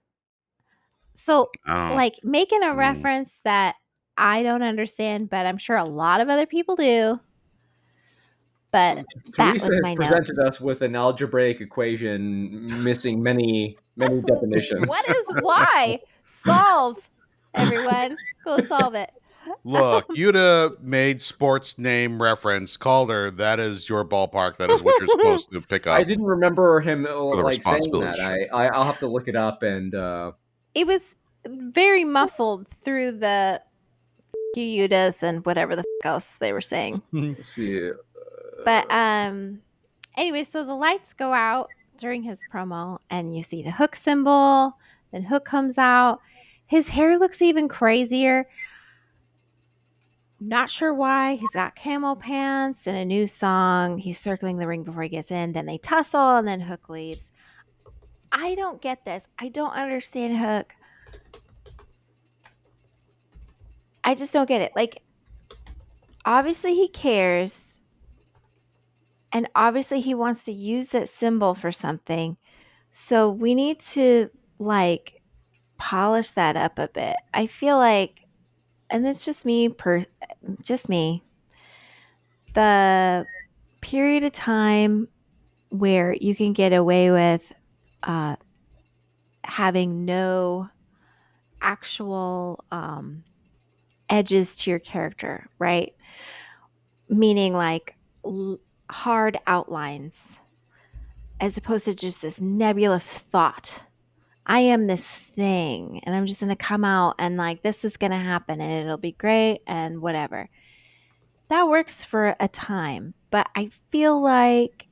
So I don't. like making a Mm. reference that I don't understand, but I'm sure a lot of other people do. But that Teresa was has my note. presented us with an algebraic equation missing many What definitions. is why? Solve, everyone. Go solve it. Look, Yuta made sports name reference. Calder, that is your ballpark. That is what you're supposed to pick I up didn't remember him for the like saying responsibility that. check. I'll have to look it up and It was very muffled through the Yutas and whatever the else they were saying. let's see. But anyway, so the lights go out during his promo and you see the Hook symbol, then Hook comes out. His hair looks even crazier. Not sure why. He's got camo pants and a new song. He's circling the ring before he gets in. Then they tussle and then Hook leaves. I don't get this. I don't understand Hook. I just don't get it. Like, obviously he cares. And obviously he wants to use that symbol for something. So we need to like polish that up a bit. I feel like, and it's just me, just me. The period of time where you can get away with having no actual edges to your character, right? Meaning like hard outlines as opposed to just this nebulous thought. I am this thing and I'm just going to come out and like this is going to happen and it'll be great and whatever. That works for a time, but I feel like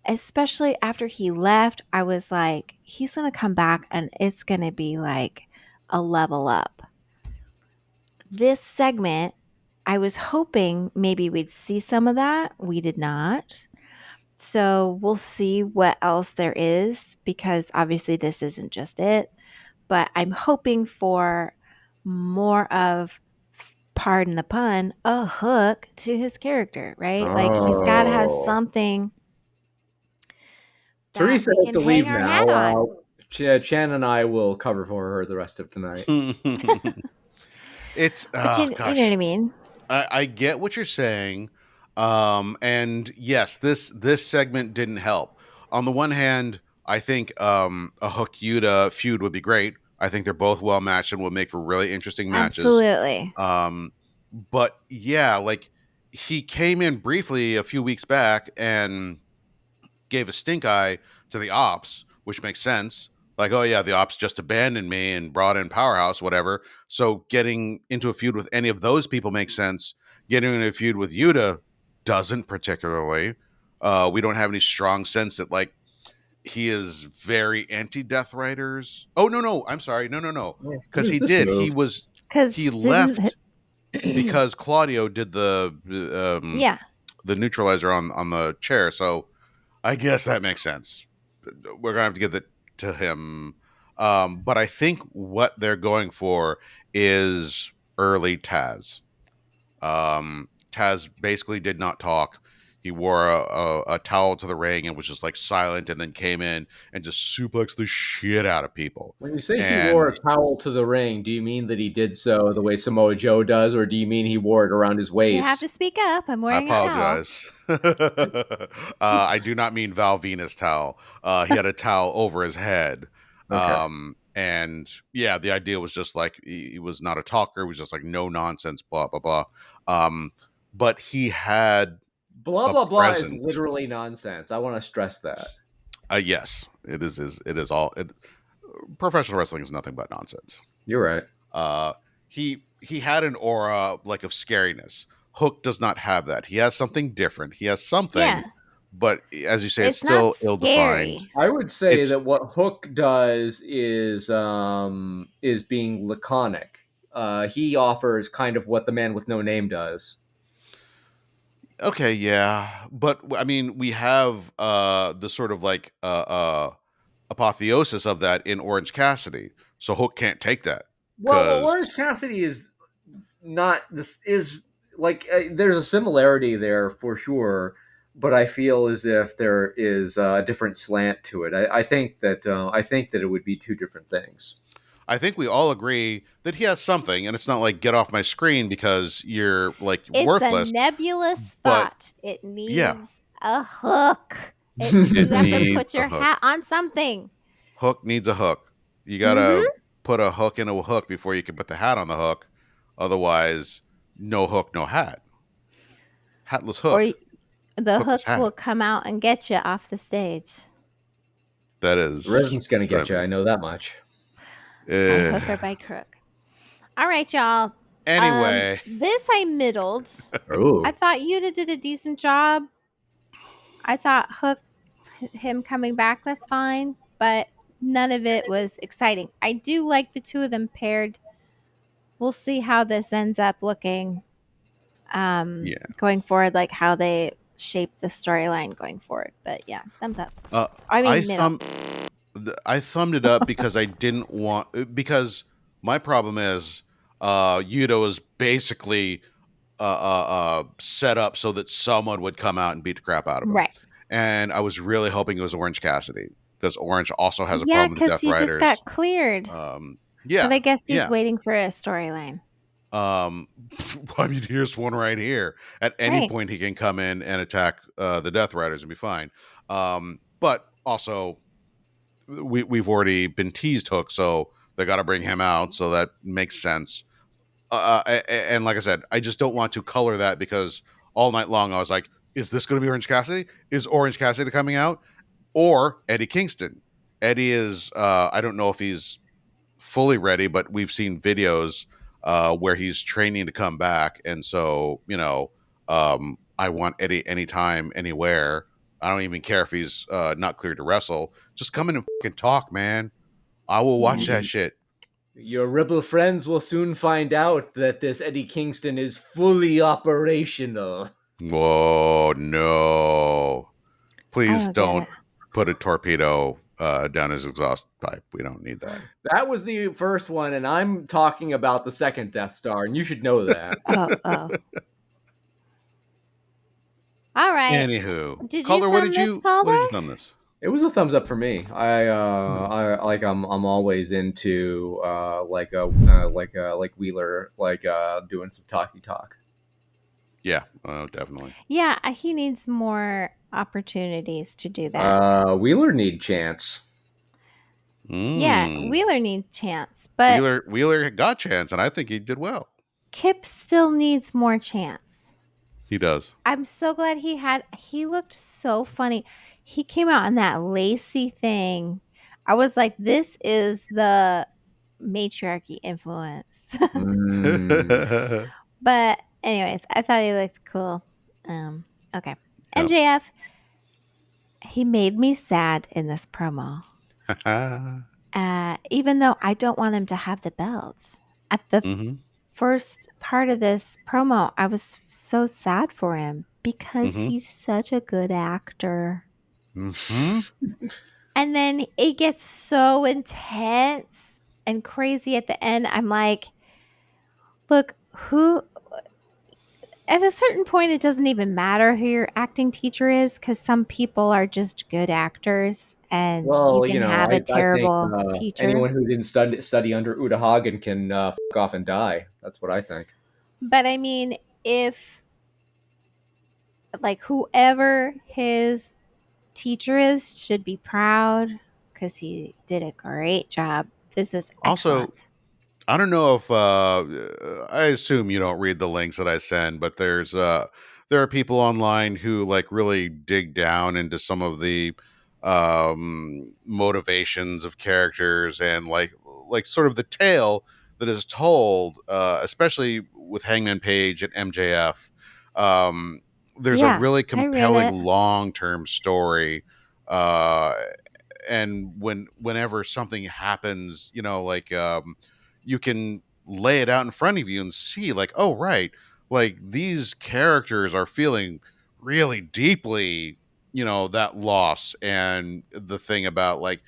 especially after he left, I was like he's going to come back and it's going to be like a level up. This segment, I was hoping maybe we'd see some of that. We did not. So we'll see what else there is because obviously this isn't just it. But I'm hoping for more of, pardon the pun, a hook to his character, right? Like he's got to have Oh, something that Teresa we has can to hang leave our now. hat on. Chan and I will cover for her the rest of tonight. It's But you know what gosh. I mean? I get what you're saying. And yes, this segment didn't help. On the one hand, I think a Hook Yuta feud would be great. I think they're both well matched and will make for really interesting matches. Absolutely. But yeah, like he came in briefly a few weeks back and gave a stink eye to the Opps, which makes sense. Like, oh yeah, the Opps just abandoned me and brought in Powerhouse, whatever. So getting into a feud with any of those people makes sense. Getting into a feud with Yuta doesn't particularly. We don't have any strong sense that like he is very anti-Death Riders. Oh no, I'm sorry, no, What because is he this did. move? He Because didn't, left because Claudio did yeah. the neutralizer on the chair. So I guess that makes sense. We're gonna have to give it to him. But I think what they're going for is early Taz. Taz basically did not talk. He wore a towel to the ring and was just like silent, and then came in and just suplexed the shit out of people. When you say he wore And a towel to the ring, do you mean that he did so the way Samoa Joe does, or do you mean he wore it around his You have waist? to speak up. I'm I wearing a towel. apologize. I do not mean Val Venus towel. He had a towel over his head. Okay. And yeah, the idea was just like he was not a talker. He was just like no nonsense, blah blah blah. But he had Blah a blah blah is presence. literally nonsense. I want to stress that. Yes, it is. It is all. Professional wrestling is nothing but nonsense. You're right. Uh, he had an aura like of scariness. Hook does not have that. He has something different. He has something, Yeah. but as you say, it's It's not still ill-defined. scary. I would say It's that what Hook does is being laconic. He offers kind of what the man with no name does. okay, yeah, but I mean, we have the sort of like apotheosis of that in Orange Cassidy, so Hook can't take that Well, because Orange Cassidy is not this is like there's a similarity there for sure, but I feel as if there is a different slant to it. I think that it would be two different things. I think we all agree that he has something, and it's not like get off my screen because you're like It's a worthless. nebulous But thought. It yeah, needs a hook. it You have to needs put a your hook. hat on something. Hook needs a hook. You Mm-hmm. gotta put a hook in a hook before you can put the hat on the hook. Otherwise, no hook, no hat. Hatless Or hook. the Hookless hook will hat. come out and get you off the stage. That The is. rhythm's gonna get you. I know that much. By hook or Uh, by crook. All right, y'all. anyway, This I middled. Oh, I thought Yuta did a decent job. I thought Hook, him coming back, that's fine, but none of it was exciting. I do like the two of them paired. We'll see how this ends up looking yeah. going forward, like how they shape the storyline going forward. But yeah, thumbs up. Uh, I I mean, middle. I thumbed it up because I didn't want because my problem is Yuta was basically set up so that someone would come out and beat the crap out of him. Right. And I was really hoping it was Orange Cassidy because Orange also has a Yeah, problem with the because Death he just Riders. got cleared. But Yeah, I guess he's yeah. waiting for a storyline. Um, I mean, here's one right here. At any Right. point, he can come in and attack the Death Riders and be fine. But also, we've already been teased Hook, so they got to bring him out. So that makes sense. And like I said, I just don't want to color that because all night long I was like, is this going to be Orange Cassidy? Is Orange Cassidy coming out? Or Eddie Kingston? Eddie is, I don't know if he's fully ready, but we've seen videos where he's training to come back. And so, I want Eddie anytime, anywhere. I don't even care if he's not cleared to wrestle. Just come in and fucking talk, man. I will watch Yeah. that shit. your Rebel friends will soon find out that this Eddie Kingston is fully operational. Whoa, no. I Please don't get don't it. put a torpedo down his exhaust pipe. We don't need that. That was the first one, and I'm talking about the second Death Star, and you should know that. Oh. All right. Anywho, Did you Calder, thumb this, what did you Calder? thumb this? It was a thumbs up for me. I like I'm always into like Wheeler doing some talky talk. Yeah, definitely. Yeah, he needs more opportunities to do that. Wheeler need chance. Yeah, Mm. Wheeler needs chance, but Wheeler got chance, and I think he did well. Kip still needs more chance. He does. I'm so glad he looked so funny. He came out in that lacy thing. I was like, this is the matriarchy influence. Mm. But anyways, I thought he looked cool. Okay. Yep. MJF, he made me sad in this promo. Even though I don't want him to have the belt. At the Mm-hmm. first part of this promo, I was so sad for him because Mm-hmm. he's such a good actor. Mm-hmm. And then it gets so intense and crazy at the end. I'm like, look, at a certain point, it doesn't even matter who your acting teacher is because some people are just good actors and you Well, can have a I think terrible teacher. anyone who didn't study under Uta Hagen can fuck off and die. That's what I think. But I mean, if like whoever his teacher is should be proud because he did a great job. This is Also, excellent. I don't know if I assume you don't read the links that I send, but there are people online who like really dig down into some of the motivations of characters and like sort of the tale that is told, especially with Hangman Page and MJF. Um, there's a Yeah, really I read compelling it. long-term story. Uh, and whenever something happens, like you can lay it out in front of you and see, like, oh right, like these characters are feeling really deeply, that loss, and the thing about, like,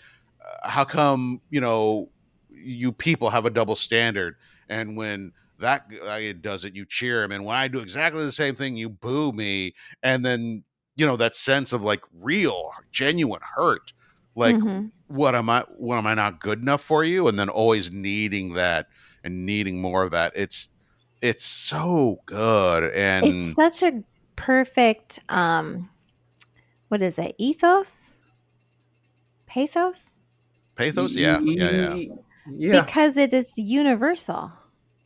how come, you people have a double standard, and when that guy does it, you cheer him, and when I do exactly the same thing, you boo me. And then, that sense of, like, real genuine hurt, like, Hmm. what am I not good enough for you, and then always needing that and needing more of that. It's so good. It's And such a perfect what is it? Ethos? Pathos? pathos, yeah, yeah, yeah, Yeah. Because it is universal.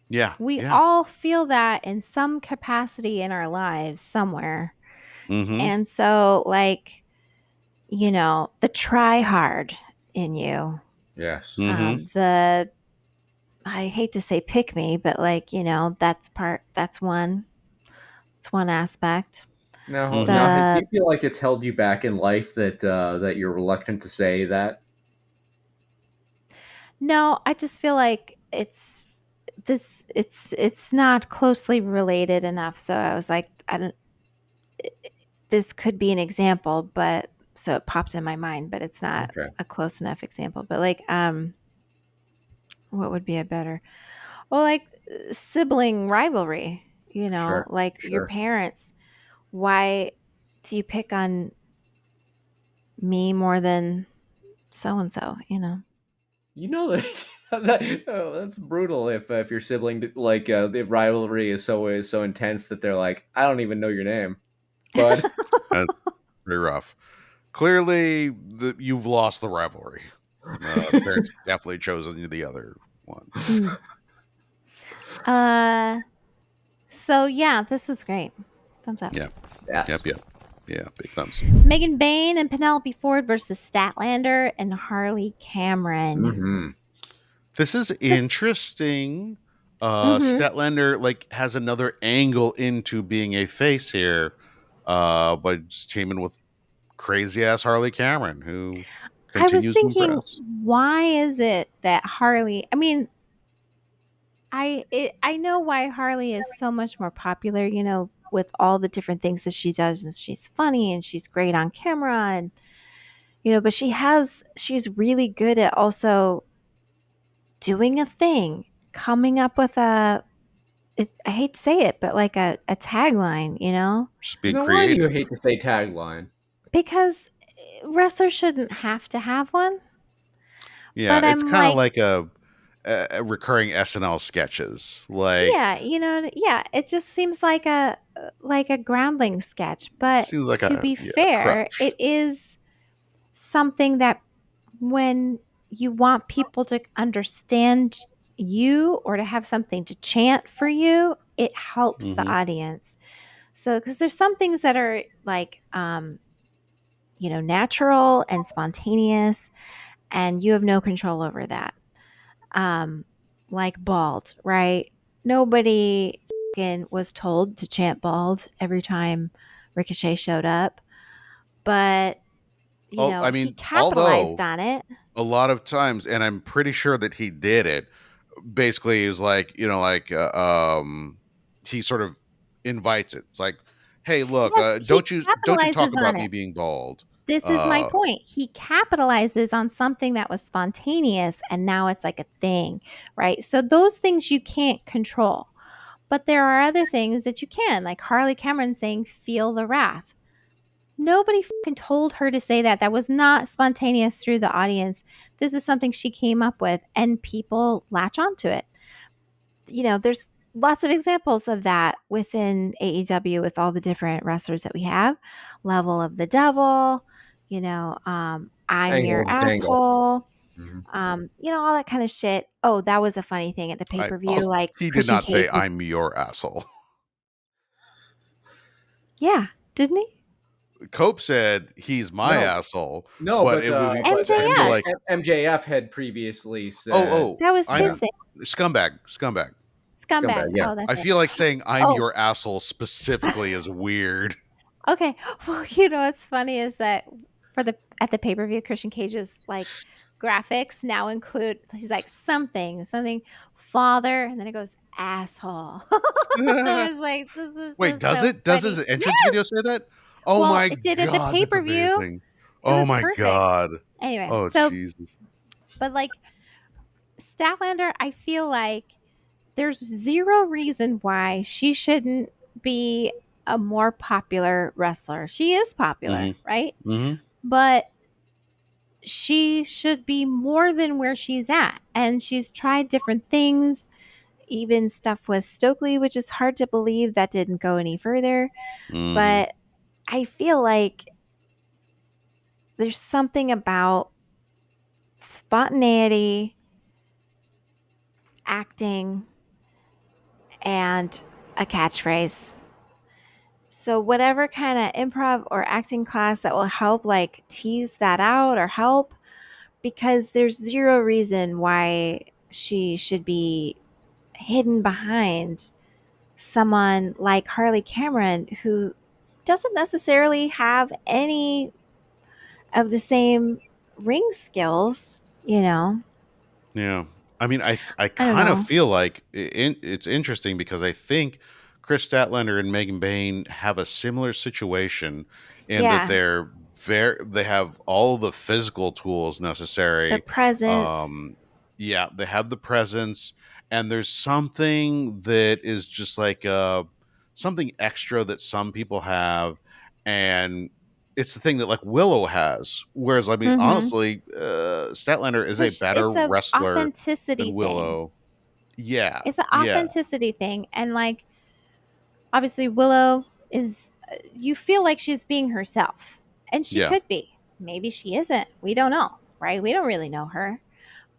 yeah, We yeah. all feel that in some capacity in our lives somewhere. Mm-hmm. And so, like, the try hard in you, Yes. Mm-hmm. the, I hate to say pick me, but like, it's one aspect. Now, do Mm-hmm. The, you feel like it's held you back in life that you're reluctant to say that? no, I just feel like it's not closely related enough. So I was like, I don't, this could be an example, but so it popped in my mind, but it's not Okay. a close enough example. But like, what would be a better? Well, like sibling rivalry, Sure. like your Sure. parents. Why do you pick on me more than so and so? You know that, that's brutal. If your sibling, like, the rivalry is so intense that they're like, I don't even know your name, bud. That's pretty rough. Clearly, you've lost the rivalry. The parents definitely chosen the other one. Mm. uh, so yeah, this was great. Thumbs up. Yeah. Yes. Yep. Yep. Yeah. Big thumbs. Megan Bayne and Penelope Ford versus Statlander and Harley Cameron. Mm-hmm. This is Just interesting. mm-hmm. Statlander, like, has another angle into being a face here, by just teaming with crazy ass Harley Cameron, who I was continues to thinking, impress. why is it that Harley? I mean, I know why Harley is so much more popular. With all the different things that she does, and she's funny and she's great on camera, and but she's really good at also doing a thing, coming up with I hate to say it, but like a tagline, Just being Now, why do you creative. hate to say tagline? because wrestlers shouldn't have to have one. Yeah, But it's I'm kind of like, like a recurring SNL sketches. Like, yeah, yeah, it just seems like a groundling sketch. But seems like to a, be yeah, a fair, crutch. it is something that when you want people to understand you or to have something to chant for you, it helps the Hmm. audience. So, because there's some things that are like, natural and spontaneous, and you have no control over that. Um, like bald, right? Nobody was told to chant bald every time Ricochet showed up, but Oh, I he mean, capitalized although on it. a lot of times, and I'm pretty sure that he did it. Basically, is like, like, he sort of invites it. It's like, hey, look, Yes, he don't you talk capitalizes about on me it. being bald. This is my Uh, point. He capitalizes on something that was spontaneous and now it's like a thing, right? So those things you can't control. But there are other things that you can, like Harley Cameron saying, feel the wrath. Nobody fucking told her to say that. That was not spontaneous through the audience. This is something she came up with, and people latch onto it. There's lots of examples of that within AEW with all the different wrestlers that we have. Level of the Devil, I'm Angle your of the dangle. asshole, Mhm. all that kind of shit. Oh, that was a funny thing at the pay I per view. also, Like he did Christian not say Cage was, I'm your asshole. yeah, didn't he? Cope said he's my No, asshole, no, but it would be for him to, MJF. like, MJF had previously oh, said, That was I'm yeah, his thing. scumbag. scumbag. Scumbag. Yeah. Oh, that's I right. feel like saying I'm Oh, your asshole specifically is weird. Okay. Well, you know what's funny is that at the pay-per-view, Christian Cage's like graphics now include he's like something father, and then it goes asshole. I was like, this is Wait, just does so it? Does his funny. entrance video Yes. say that? Oh Well, my it did at the god, that's pay-per-view. amazing. It Oh was my perfect. god. Anyway, Oh so Jesus. but like Statlander, I feel like there's zero reason why she shouldn't be a more popular wrestler. She is popular, Mm-hmm. right? Mm-hmm. But she should be more than where she's at. And she's tried different things, even stuff with Stokely, which is hard to believe that didn't go any further. Mm-hmm. But I feel like there's something about spontaneity, acting, and a catchphrase. So whatever kind of improv or acting class that will help like tease that out or help, because there's zero reason why she should be hidden behind someone like Harley Cameron who doesn't necessarily have any of the same ring skills, you know. Yeah. I mean, I I don't kind of know. feel like it's interesting because I think Chris Statlander and Megan Bayne have a similar situation in that Yeah, they have all the physical tools the necessary. presence. Um, yeah, they have the presence, and there's something that is just like something extra that some people have, and it's the thing that like Willow has. Whereas, I mean, Mhm. honestly, Statlander is a Cuz better it's a wrestler authenticity than thing. Willow. Yeah, It's an yeah, authenticity thing, and like obviously Willow is you feel like she's being herself. And she yeah. could be. Maybe she isn't. We don't know, right? We don't really know her.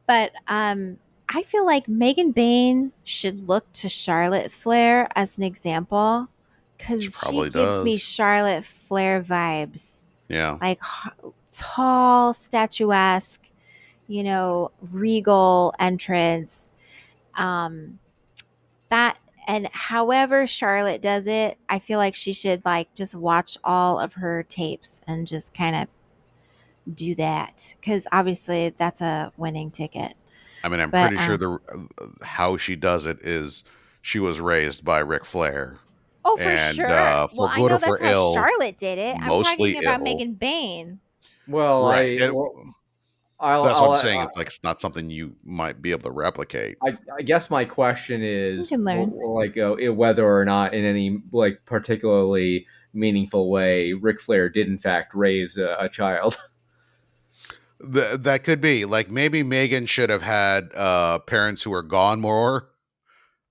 But I feel like Megan Bayne should look to Charlotte Flair as an example She cuz she probably gives me does. Charlotte Flair vibes. Yeah, Like tall, statuesque, you know, regal entrance. Um that and however Charlotte does it, I feel like she should like just watch all of her tapes and just kind of do that cuz obviously that's a winning ticket. I mean, I'm But pretty sure the how she does it is she was raised by Ric Flair, oh, for and sure. Well, for I good or know that's for how ill, Charlotte did it. I'm mostly talking about ill. Megan Bayne. Well, Right. That's what I'm saying. It's like it's not something you might be able to replicate. I guess my question You is, can learn. like, whether or not, in any like particularly meaningful way, Ric Flair did in fact raise a child. That could be like maybe Megan should have had parents who were gone more,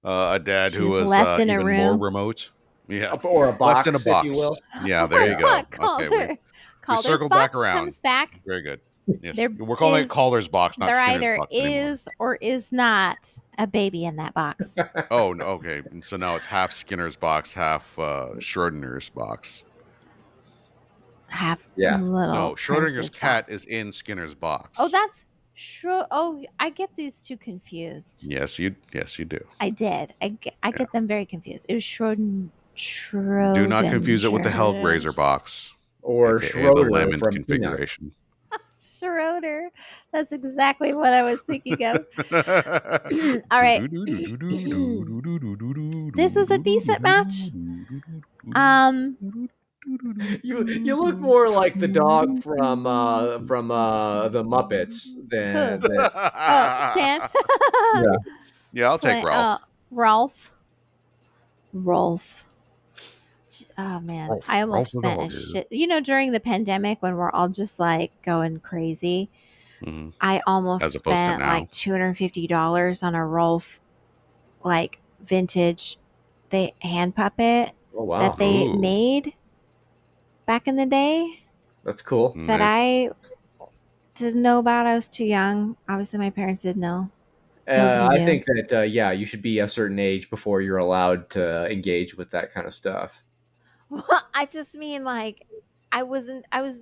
a dad She who was was left in a even more room. remote. Yeah, Or a left in a box, if you box. will. Yeah, there Or you Yeah. go. what? Okay, we Calder's circled back box around. comes back. Very good. Yes, There we're calling it is Calder's box, not there Skinner's either box anymore. is or is not a baby in that box. Oh, okay. So now it's half Skinner's box, half Schrodinger's box. Half Yeah. No, little Schrodinger's prince's cat box. is in Skinner's Oh, box. that's true. Oh, I get these two confused. Yes, you do. I did. I Yeah. get them very confused. It was Do not confuse it with the Hellraiser Schrodinger's. box, Or aka the Schroeder lemon from Peanuts. configuration. Schroeder. That's exactly what I was thinking of. All right. This was a decent match. Um, You look more like the dog from the Muppets who? than Oh, Chan. yeah. Yeah, I'll take Ralph. Ralph. Rolf. Oh man, I Ralph almost the spent a dog. shit. You know, during the pandemic when we're all just like going crazy, Mhm. I almost As opposed to spent now. like $250 on a Rolf like vintage they hand puppet Oh wow, that they Ooh, made back in the day that's cool. that nice. I didn't know about. I was too young. Obviously, my parents didn't know. Nobody I knew. think that yeah, you should be a certain age before you're allowed to engage with that kind of stuff. I just mean like I was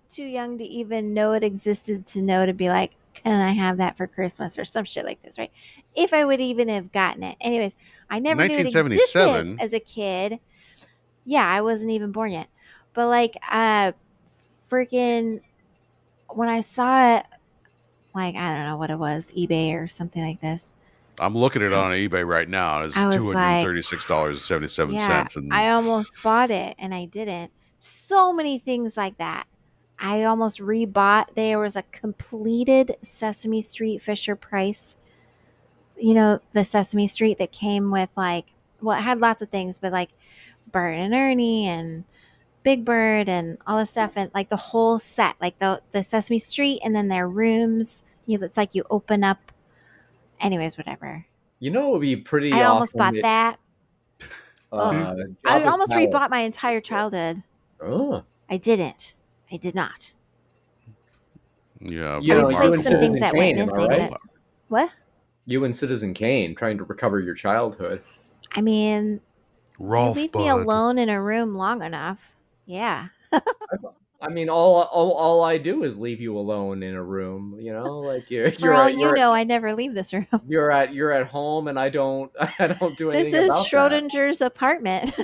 too young to even know it existed to know to be like, can I have that for Christmas or some shit like this, right? If I would even have gotten it. Anyways, I never knew it existed 1977. as a kid. Yeah, I wasn't even born yet. But like, freaking, when I saw it, like, I don't know what it was, eBay or something like this. I'm looking at it on eBay right now. It's I was like, yeah, $236.77, and I almost bought it and I didn't. So many things like that. I almost rebought. There was a completed Sesame Street Fisher Price. You know, the Sesame Street that came with like, well, it had lots of things, but like Bert and Ernie and Big Bird and all this stuff, and like the whole set, like the Sesame Street, and then their rooms. You know, it's like you open up. Anyways, whatever. You know, it would be pretty I almost awesome. bought that. Ugh. I Jabba's almost palace. rebought my entire childhood. Oh. I didn't. I did not. yeah, You I know, replaced some Citizen things that went Kane, am I missing. right? But what? You and Citizen Kane trying to recover your childhood. I mean, you Rolf leave me Bud. alone in a room long enough. Yeah. I mean, all I do is leave you alone in a room. You know, like For all you know, I never leave this room. you're at home, and I don't do This anything is about Schrodinger's apartment.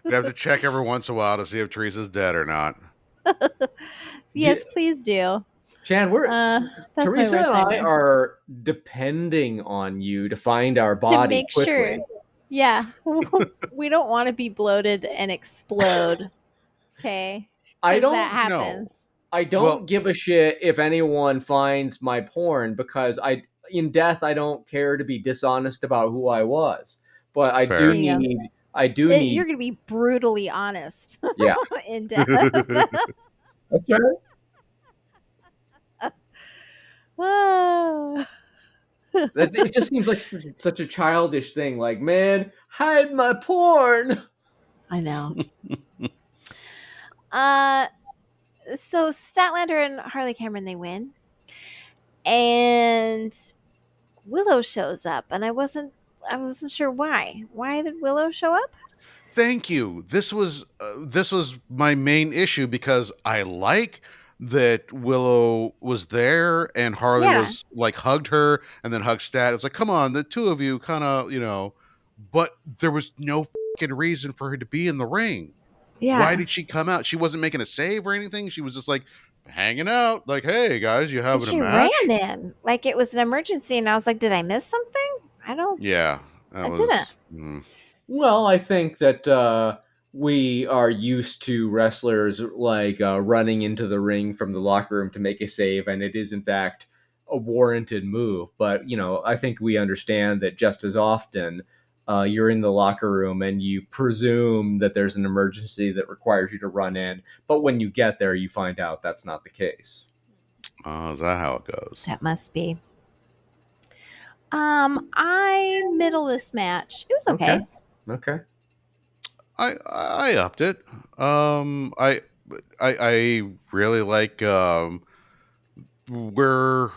You have to check every once in a while to see if Teresa's dead or not. Yes, please do. Chan, That's Teresa my worst and I nightmare. are depending on you to find our To body make quickly. sure. Yeah. We don't want to be bloated and explode. Okay. I 'Cause don't that know. happens. I don't Well- give a shit if anyone finds my porn, because in death I don't care to be dishonest about who I was. But I Fair. do There you go. need I do need You're going to be brutally honest yeah. in death. Okay. Ah. It just seems like such a childish thing. Like, man, hide my porn. I know. So Statlander and Harley Cameron, they win. And Willow shows up, and I wasn't sure why. Why did Willow show up? Thank you. This was my main issue, because I like that Willow was there and Harley Yeah. was like hugged her and then hugged Stat. It's like, come on, the two of you kind of, but there was no fucking reason for her to be in the ring. Yeah. Why did she come out? She wasn't making a save or anything. She was just like hanging out, like, hey guys, you having She a match? ran in like it was an emergency, and I was like, did I miss something? I don't. Yeah, I didn't. Well, I think that we are used to wrestlers like running into the ring from the locker room to make a save, and it is in fact a warranted move. But I think we understand that just as often you're in the locker room and you presume that there's an emergency that requires you to run in, but when you get there, you find out that's not the case. Oh, is that how it goes? That must be. I middle this match. It was okay. Okay. I upped it. I really like. We're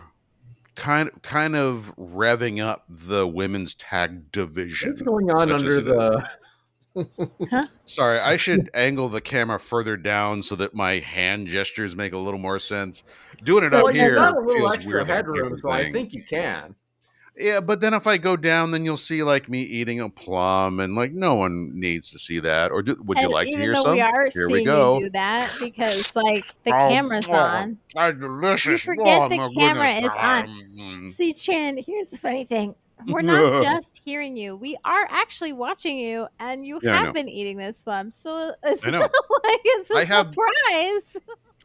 kind of revving up the women's tag division. What's going on such under as it is. Huh? Sorry, I should angle the camera further down so that my hand gestures make a little more sense. Doing it So up it here You've got a little feels extra weird. Like a headroom, different so I thing. think you can. Yeah, but then if I go down, then you'll see like me eating a plum, and like no one needs to see that. Or would you And like to even hear though some? we are Here we seeing go. you do that, because like the Oh, camera's on. That's delicious. You forget Oh, the my camera goodness. is on. See, Chan, here's the funny thing. We're not just hearing you. We are actually watching you, and you Yeah, I know. have been eating this plum. So it's I know. not like it's a I have- surprise.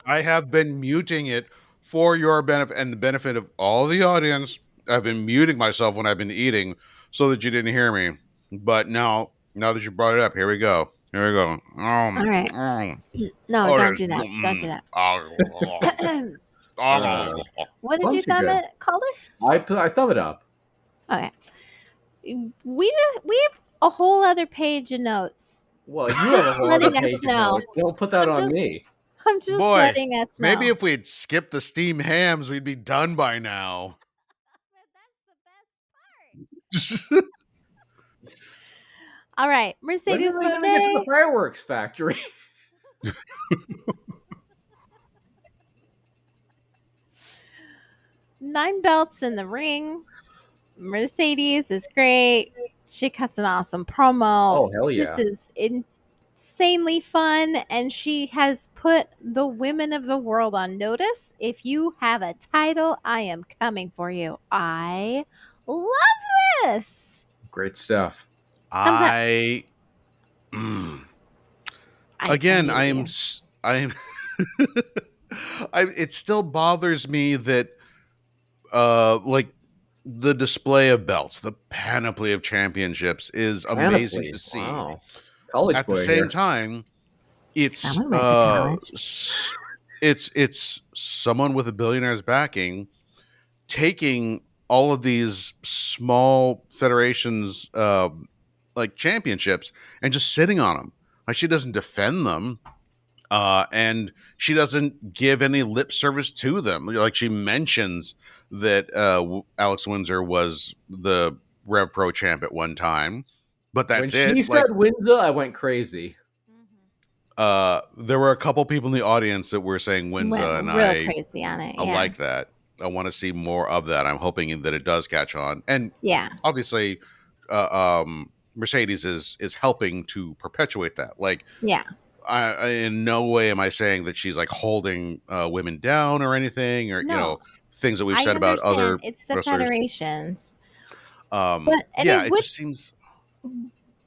I have been muting it for your benefit and the benefit of all the audience. I've been muting myself when I've been eating so that you didn't hear me. But now that you brought it up, here we go. Here we go. All right. No, Oh, don't there's- do that. Don't do that. Oh. What did Plum's you are thumb good. it, Calder? I thumb it up. Okay. We have a whole other page of notes. Well, you Just have a whole other letting us page of know. notes. Don't put that I'm on just- me. I'm just Boy, letting us know. Maybe if we'd skipped the steamed hams, we'd be done by now. All right, When Mercedes are they going to get to the Monet. fireworks factory? 9 belts in the ring. Mercedes is great. She cuts an awesome promo. Oh, hell This yeah. is insanely fun, and she has put the women of the world on notice. If you have a title, I am coming for you. I love this. Great stuff. Thumbs up. I mm, I again, knew you. I'm it still bothers me that like the display of belts, the panoply of championships is amazing Panoply. to see. Wow. College At the boy same here. time, it's Someone went to college. it's someone with a billionaire's backing taking all of these small federations like championships and just sitting on them. Like she doesn't defend them, and she doesn't give any lip service to them. Like she mentions that Alex Windsor was the Rev Pro champ at one time, but When that's she it. said Like Windsor, I went crazy. there were a couple people in the audience that were saying Went Windsor, and real crazy on it. I Yeah. like that. I want to see more of that. I'm hoping that it does catch on, and Yeah. obviously, Mercedes is helping to perpetuate that. Like, Yeah. I in no way am I saying that she's like holding women down or anything, or No, things that we've I said about understand other it's the wrestlers. federations. But and Yeah, it it would just seems.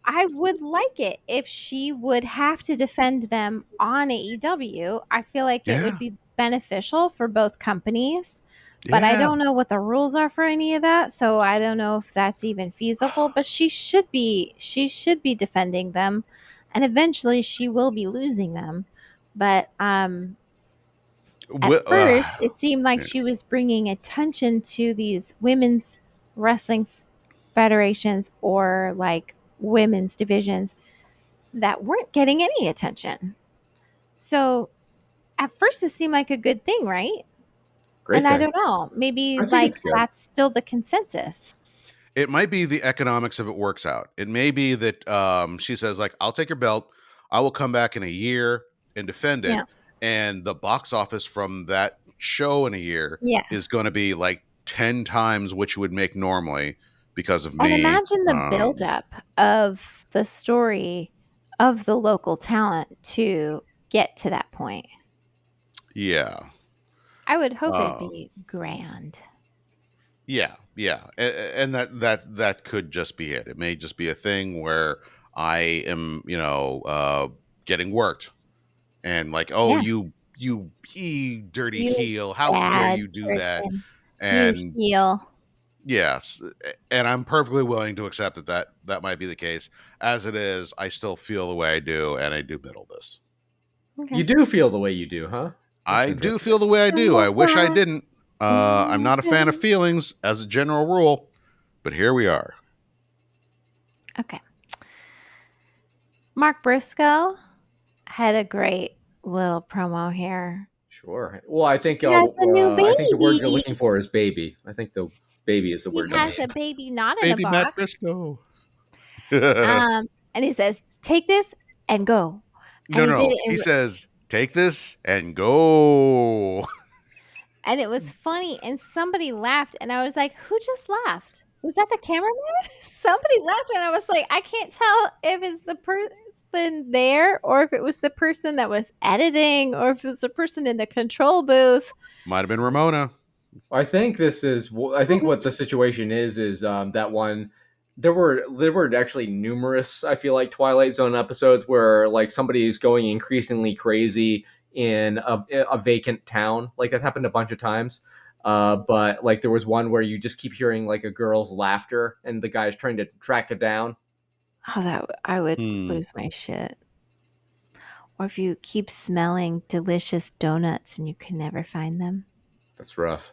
I would like it if she would have to defend them on AEW. I feel like it would Yeah, be beneficial for both companies. But I yeah. don't know what the rules are for any of that, so I don't know if that's even feasible, but she should be defending them, and eventually she will be losing them. But at Wi- first it seemed like yeah. she was bringing attention to these women's wrestling federations or like women's divisions that weren't getting any attention. So at first it seemed like a good thing, right? Great And I thing. don't know, maybe I think like it's good. that's still the consensus. It might be the economics of it works out. It may be that she says like, "I'll take your belt. I will come back in a year and defend it," Yeah. and the box office from that show in a year Yeah. is going to be like 10 times what you would make normally because of And me. imagine the buildup of the story of the local talent to get to that point. Yeah. I would hope it'd Uh, be grand. yeah, and that could just be it. It may just be a thing where I am, getting worked, and like, oh, Yeah. you dirty You heel, how dare bad you do that? person. You And heel. yes, and I'm perfectly willing to accept that might be the case. As it is, I still feel the way I do, and I do middle this. Okay. You do feel the way you do, huh? That's I do interesting. feel the way I do. I wish I Okay. didn't. I'm not a fan of feelings as a general rule, but here we are. Okay. Mark Briscoe had a great little promo here. Sure. Well, I think He has a new the word you're baby. looking for is baby. I think the baby is the He word you has mean. a baby not in a Baby Matt box. Briscoe. And he says, "Take this and go." And No, he did no. it He says, "Take this and go." and it was funny and somebody laughed and I was like, "Who just laughed? Was that the cameraman?" Somebody laughed and I was like, I can't tell if it's the person there or if it was the person that was editing or if it was the person in the control booth. Might have been Ramona. I think this is. I think what the situation is that one. There were actually numerous. I feel like Twilight Zone episodes where like somebody is going increasingly crazy in a vacant town. Like that happened a bunch of times. But like there was one where you just keep hearing like a girl's laughter and the guy's trying to track it down. Oh, I would Hmm. lose my shit. Or if you keep smelling delicious donuts and you can never find them. That's rough.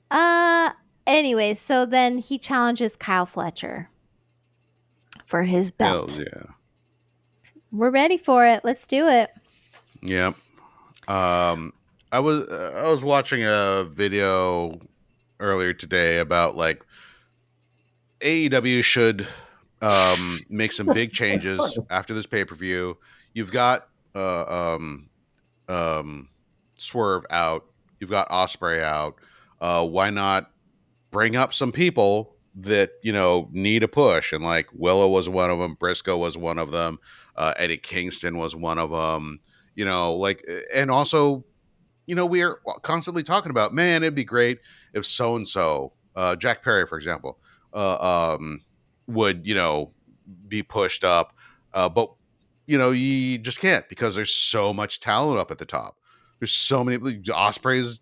Uh anyway, so then he challenges Kyle Fletcher for his Hells belt. yeah. We're ready for it. Let's do it. Yep. I was watching a video earlier today about like AEW should make some big changes after this pay-per-view. You've got um, Swerve out. You've got Osprey out. Why not bring up some people that need a push, and like Willow was one of them, Briscoe was one of them, Eddie Kingston was one of them. And also, we are constantly talking about, man, it'd be great if so and so, Jack Perry, for example, would be pushed up, but you just can't, because there's so much talent up at the top. There's so many. Ospreay's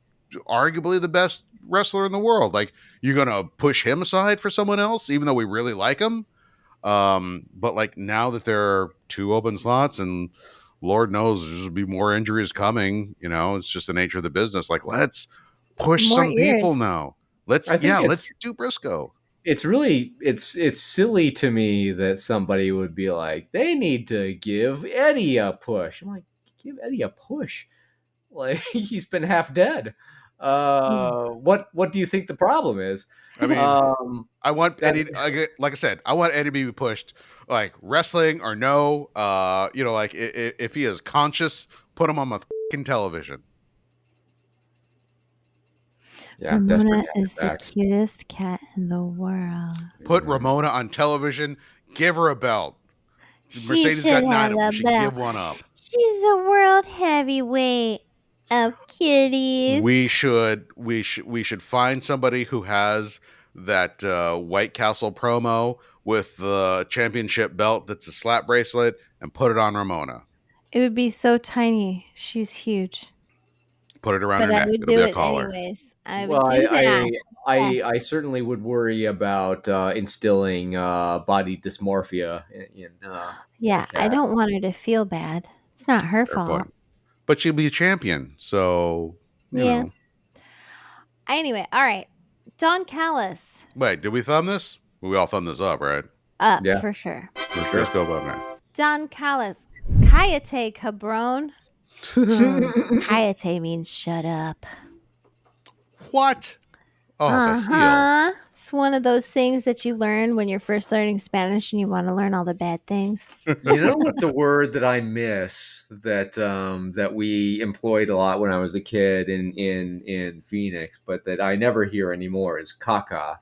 arguably the best wrestler in the world. Like, you're gonna push him aside for someone else, even though we really like him. But like, now that there are 2 open slots, and Lord knows there's be more injuries coming, it's just the nature of the business. Like, let's push More some people ears. now. Let's do Briscoe. It's really it's silly to me that somebody would be like, they need to give Eddie a push. I'm like, give Eddie a push? Like, he's been half dead. What do you think the problem is? I mean, I want Eddie, like I said, I want Eddie to be pushed, like, wrestling or no. Like, if he is conscious, put him on my fucking television. Yeah, Ramona is the cutest cat in the world. Put Ramona on television. Give her a belt. Mercedes got 9 of them. She should give one up. She's a world heavyweight of kitties. We should find somebody who has that White Castle promo with the championship belt that's a slap bracelet, and put it on Ramona. It would be so tiny. She's huge. Put it around her neck. I would It'll do be a it collar. anyways. I would do that. I certainly would worry about instilling body dysmorphia in yeah, I don't want her to feel bad. It's not her fault. Point. But she'll be a champion, so you know. Anyway, all right. Don Callis. Wait, did we thumb this? We all thumb this up, right? Up, for sure. For sure. Let's go about that. Don Callis. Kayate cabron. Kayate means shut up. What? Oh, it's one of those things that you learn when you're first learning Spanish and you want to learn all the bad things. You know what's a word that I miss that we employed a lot when I was a kid in Phoenix, but that I never hear anymore is caca.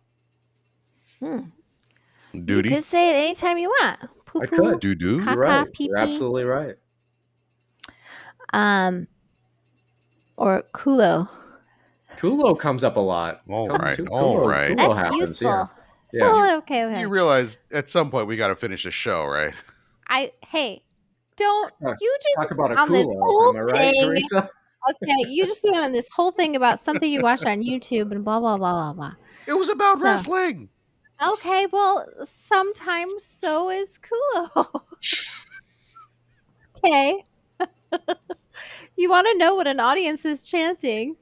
Duty. You could say it anytime you want. Poo-poo, I could. Doo-doo. Caca, right. pee-pee. You're absolutely right. Or culo. Culo comes up a lot. All right. Culo That's happens, useful. Yeah. Oh, okay. You realize at some point we got to finish the show, right? Don't you just talk about a on culo? This whole Am I right, thing, Teresa? Okay, you just went on this whole thing about something you watched on YouTube and blah blah blah blah blah. It was about wrestling. Okay, well, sometimes so is culo. Okay. You want to know what an audience is chanting?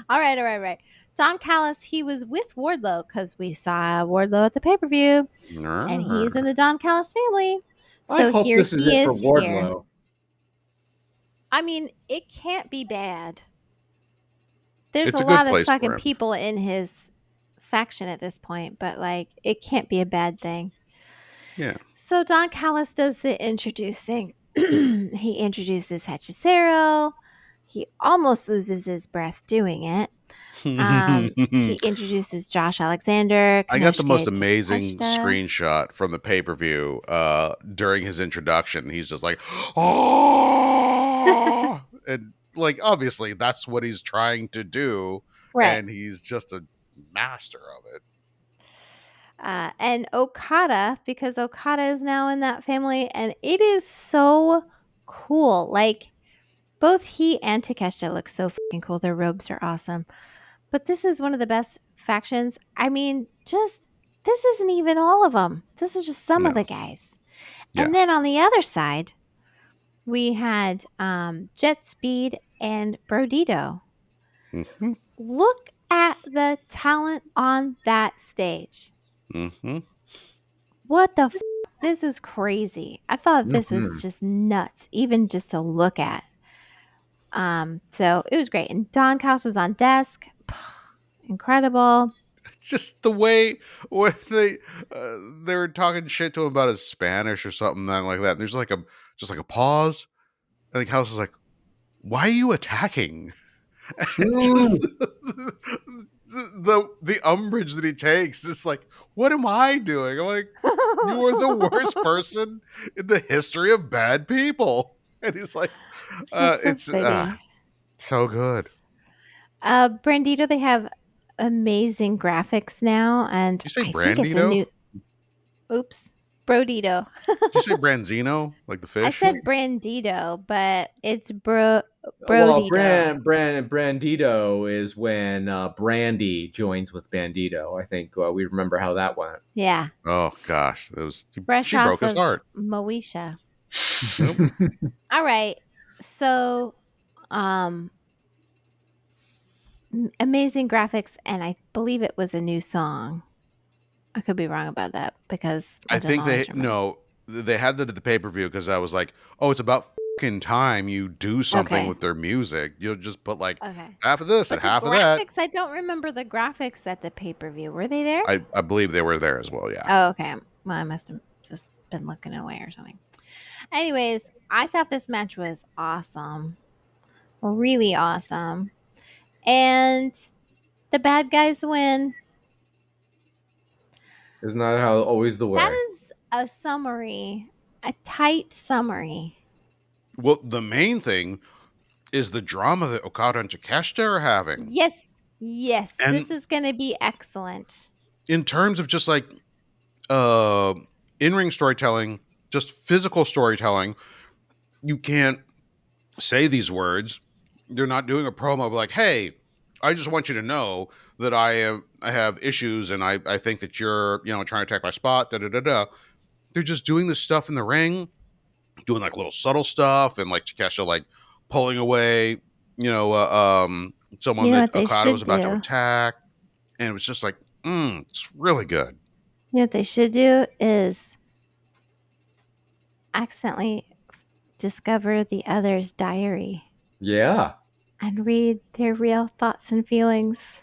All right. Don Callis, he was with Wardlow because we saw Wardlow at the pay-per-view, and he's in the Don Callis family. So I hope here this is he it is for here. Wardlow. I mean, it can't be bad. There's a lot of fucking people in his faction at this point, but like, it can't be a bad thing. Yeah. So Don Callis does the introducing. He introduces Hechicero. He almost loses his breath doing it. He introduces Josh Alexander. I got the most amazing screenshot from the pay-per-view during his introduction. He's just like, oh, and like, obviously that's what he's trying to do, right? And he's just a master of it. And Okada, because Okada is now in that family, and it is so cool. Like, both he and Takeshita look so fucking cool. Their robes are awesome. But this is one of the best factions. I mean, this isn't even all of them. This is just some of the guys. Yeah. And then on the other side, we had JetSpeed and Brodido. Mm-hmm. Look at the talent on that stage. Mm-hmm. What the This was crazy. I thought this was just nuts, even just to look at. So it was great. And Don Callis was on desk. Incredible. Just the way when they were talking shit to him about his Spanish or something like that. And there's just like a pause. I think Callis was like, "Why are you attacking?" Just the umbrage that he takes is like, what am I doing? I'm like, you are the worst person in the history of bad people. And he's like, He's so it's pretty. so good. Brandito, they have amazing graphics now, and Did you say I think it's a Brandito? new. Oops, Brodido. Did you say Branzino, like the I fish? said Brandito, but it's Well, Brodido. Brandito is when Brandy joins with Bandito. I think we remember how that went. Yeah, Oh gosh, fresh she broke off his of heart. Moesha. Nope. All right, so um, amazing graphics, and I believe it was a new song. I could be wrong about that because I I don't think always remember. they had that at the pay per view because I was like, oh, it's about fucking time you do something Okay, with their music. You'll just put like okay. half of this and But the half of that. graphics, I don't remember the graphics at the pay per view. Were they there? I believe they were there as well. Yeah. Oh, okay. Well, I must have just been looking away or something. Anyways, I thought this match was awesome. Really awesome. And the bad guys win. Isn't that how always the way? That is a summary, a tight summary. Well, the main thing is the drama that Okada and Takeshita are having. Yes. Yes. And this is going to be excellent. In terms of just like in-ring storytelling, just physical storytelling, you can't say these words. They're not doing a promo like, hey, I just want you to know that I have issues and I think that you're, trying to attack my spot, They're just doing this stuff in the ring, doing like little subtle stuff and like Takeshita like pulling away, someone You know that what they Okada was should about to do? attack. And it was just like, it's really good. You know what they should do is accidentally discover the other's diary Yeah. and read their real thoughts and feelings.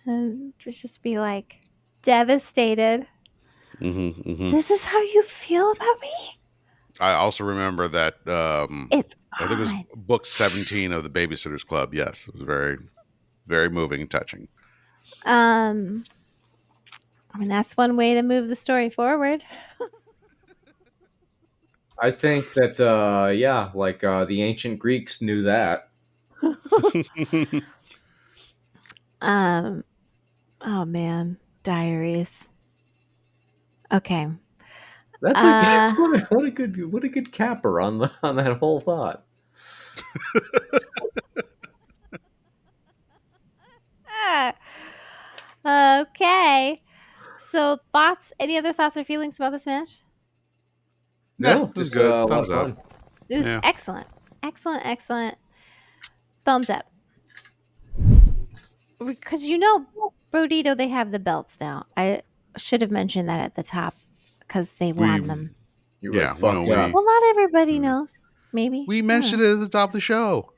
And just be like devastated. This is how you feel about me? I also remember that It's I think it was book 17 of the Babysitters Club. Yes, it was very, very moving and touching. I mean, that's one way to move the story forward. I think that the ancient Greeks knew that. Oh man, diaries. Okay. That's what a good capper on that whole thought. Okay. So thoughts? Any other thoughts or feelings about this match? No, just just good. a lot Thumbs of up. fun. It was Yeah. excellent. Excellent. Thumbs up. Because Brodido, they have the belts now. I should have mentioned that at the top because they won them. You Yeah, fucked no, up. Well, not everybody knows. Maybe. We mentioned it at the top of the show.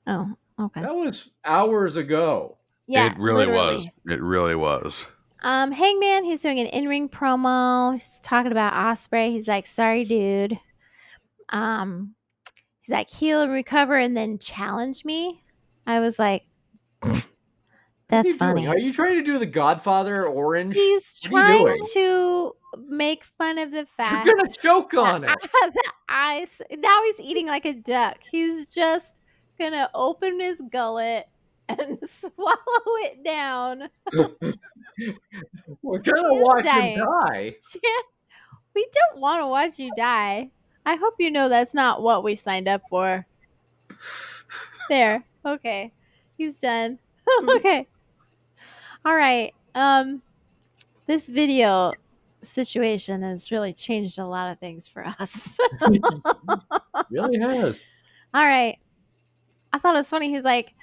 Oh, okay. That was hours ago. Yeah, It really literally. was. It really was. Hangman, he's doing an in-ring promo. He's talking about Ospreay. He's like, "Sorry, dude." He's like, "Heal and recover, and then challenge me." I was like, "That's funny." Are you trying to do the Godfather Orange? He's What are you trying doing? to make fun of the fact You're gonna choke on it. the ice. Now he's eating like a duck. He's just gonna open his gullet and swallow it down. We're gonna He's watch dying. him die. We don't want to watch you die. I hope you know that's not what we signed up for. There. Okay. He's done. Okay. All right. This video situation has really changed a lot of things for us. Really has. All right. I thought it was funny. He's like,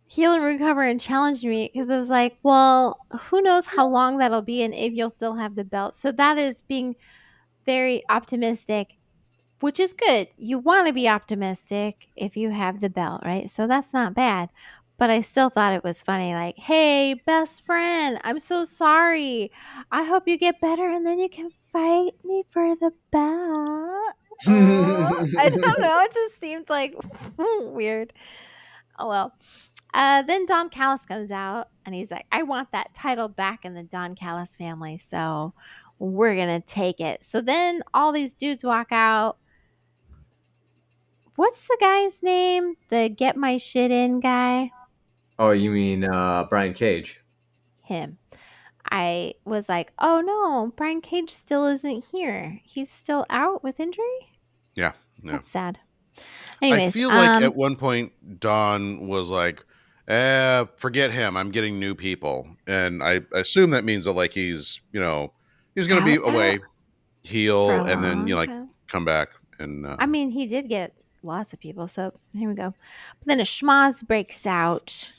heal and recover and challenge me, because I was like, well, who knows how long that'll be and if you'll still have the belt. So that is being very optimistic, which is good. You want to be optimistic if you have the belt, right? So that's not bad. But I still thought it was funny, like, hey, best friend, I'm so sorry. I hope you get better and then you can fight me for the belt. I don't know. It just seemed like weird. Oh, well. Then Don Callis comes out and he's like, I want that title back in the Don Callis family. So we're going to take it. So then all these dudes walk out. What's the guy's name? The get my shit in guy? Oh, you mean Brian Cage? Him. I was like, oh no, Brian Cage still isn't here. He's still out with injury? Yeah. That's sad. I Anyways, feel like at one point Don was like, forget him. I'm getting new people. And I assume that means that like he's going to be away, for heal, a and then long like time. come back. And I mean, he did get lots of people, so here we go. But then a schmoz breaks out.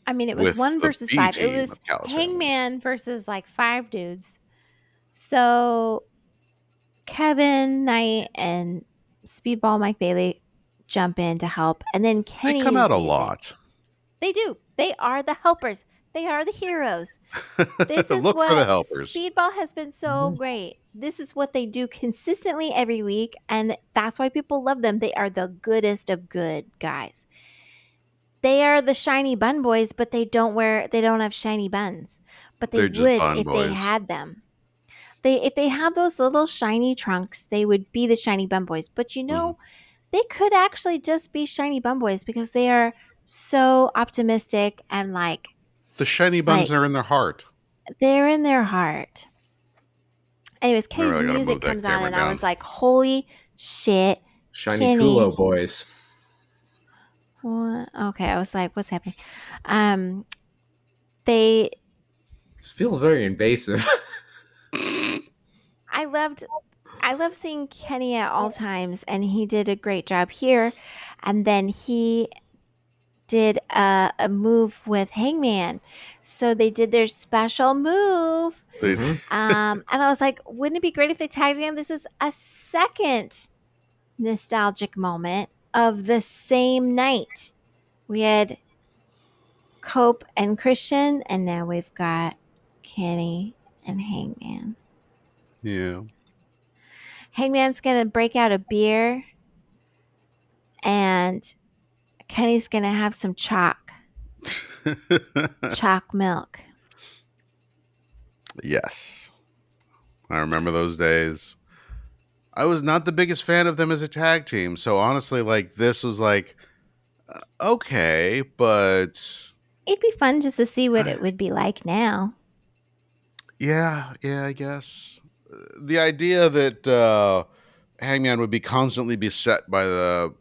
I mean, it was with 1 the versus B 5. It team was of Callis family. Hangman versus like 5 dudes. So Kevin Knight and Speedball Mike Bailey jump in to help, and then Kenny They come out a sees lot. it. They do. They are the helpers. They are the heroes. This is Look for the what helpers. Speedball has been so great. This is what they do consistently every week, and that's why people love them. They are the goodest of good guys. They are the shiny bun boys, but they don't have shiny buns. But they They're just would bun if they boys. had them. If they had those little shiny trunks, they would be the shiny bun boys. But they could actually just be shiny bum boys because they are so optimistic and like The shiny buns are in their heart. They're in their heart. Anyways, Kenny's really gotta music move that comes on camera and down. I was like, holy shit. Shiny Kenny. Kulo boys. What? Okay, I was like, what's happening? They This feels very invasive. I love seeing Kenny at all times, and he did a great job here. And then he did a move with Hangman. So they did their special move. And I was like, wouldn't it be great if they tagged again? This is a second nostalgic moment of the same night. We had Cope and Christian, and now we've got Kenny and Hangman. Yeah. Hangman's going to break out a beer, and Kenny's going to have some chalk milk. Yes. I remember those days. I was not the biggest fan of them as a tag team. So honestly, like this was like, okay, but It'd be fun just to see what it would be like now. Yeah, I guess. The idea that Hangman would be constantly beset by the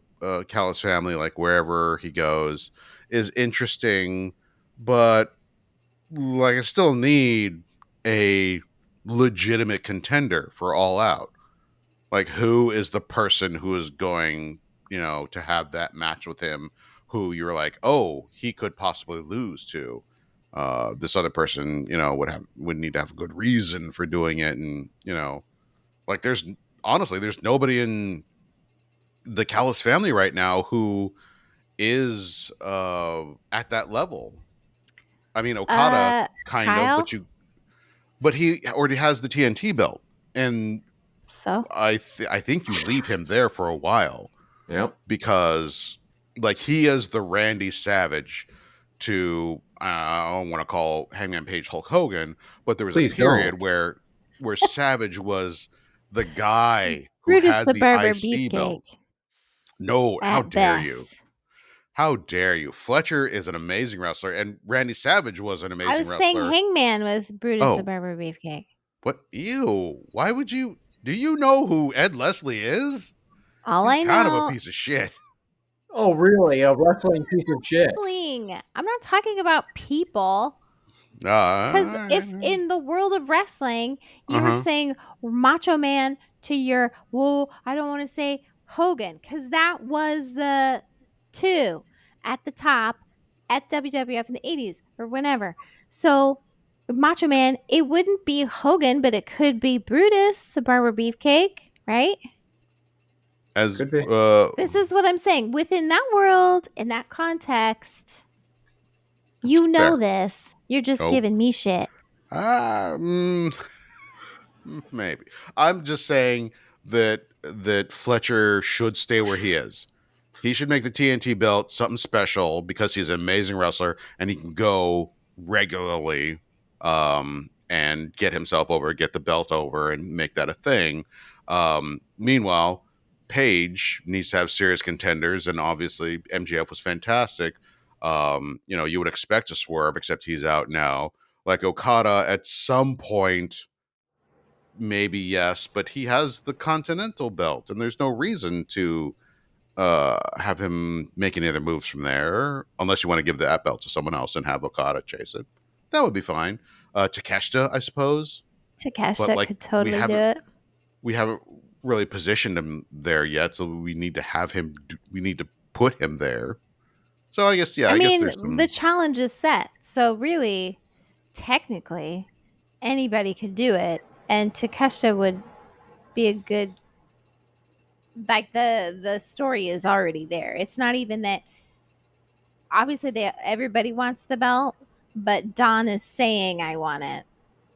Callis family, like wherever he goes, is interesting, but like I still need a legitimate contender for All Out. Like, who is the person who is going, to have that match with him? Who you're like, oh, he could possibly lose to. This other person, would need to have a good reason for doing it, and like there's nobody in the Callis family right now who is at that level. I mean, Okada kind Kyle? of, but he already has the TNT belt, and so I think you leave him there for a while. Yep. Because like he is the Randy Savage to I don't want to call Hangman Page Hulk Hogan, but there was a period where Savage was the guy who Brutus had the the Barber IC belt. Beefcake. No, how dare you? Best. How dare you? Fletcher is an amazing wrestler, and Randy Savage was an amazing wrestler. I was saying Hangman was Brutus the Barber Beefcake. What? Ew. Why would you? Do you know who Ed Leslie is? He's kind of a piece of shit. Oh, really? A wrestling piece of shit. Wrestling. I'm not talking about people. Because if in the world of wrestling, you were saying Macho Man to your, I don't want to say Hogan, because that was the 2 at the top at WWF in the 80s or whenever. So Macho Man, it wouldn't be Hogan, but it could be Brutus, the Barber Beefcake, right? Could be. This is what I'm saying. Within that world, in that context, fair. This. You're just giving me shit. Maybe. I'm just saying that Fletcher should stay where he is. He should make the TNT belt something special because he's an amazing wrestler and he can go regularly and get himself over, get the belt over, and make that a thing. Meanwhile, Page needs to have serious contenders, and obviously MJF was fantastic. You would expect a swerve, except he's out now. Like Okada, at some point, maybe yes, but he has the Continental belt, and there's no reason to have him make any other moves from there, unless you want to give that belt to someone else and have Okada chase it. That would be fine. Takeshita, I suppose, but Takeshita like could totally do it. we haven't really positioned him there yet, so we need to have him. We need to put him there. So I guess I I guess mean, there's some. the challenge is set. So really, technically, anybody could do it. And Takeshita would be a good, like, the story is already there. It's not even that, obviously everybody wants the belt, but Don is saying I want it.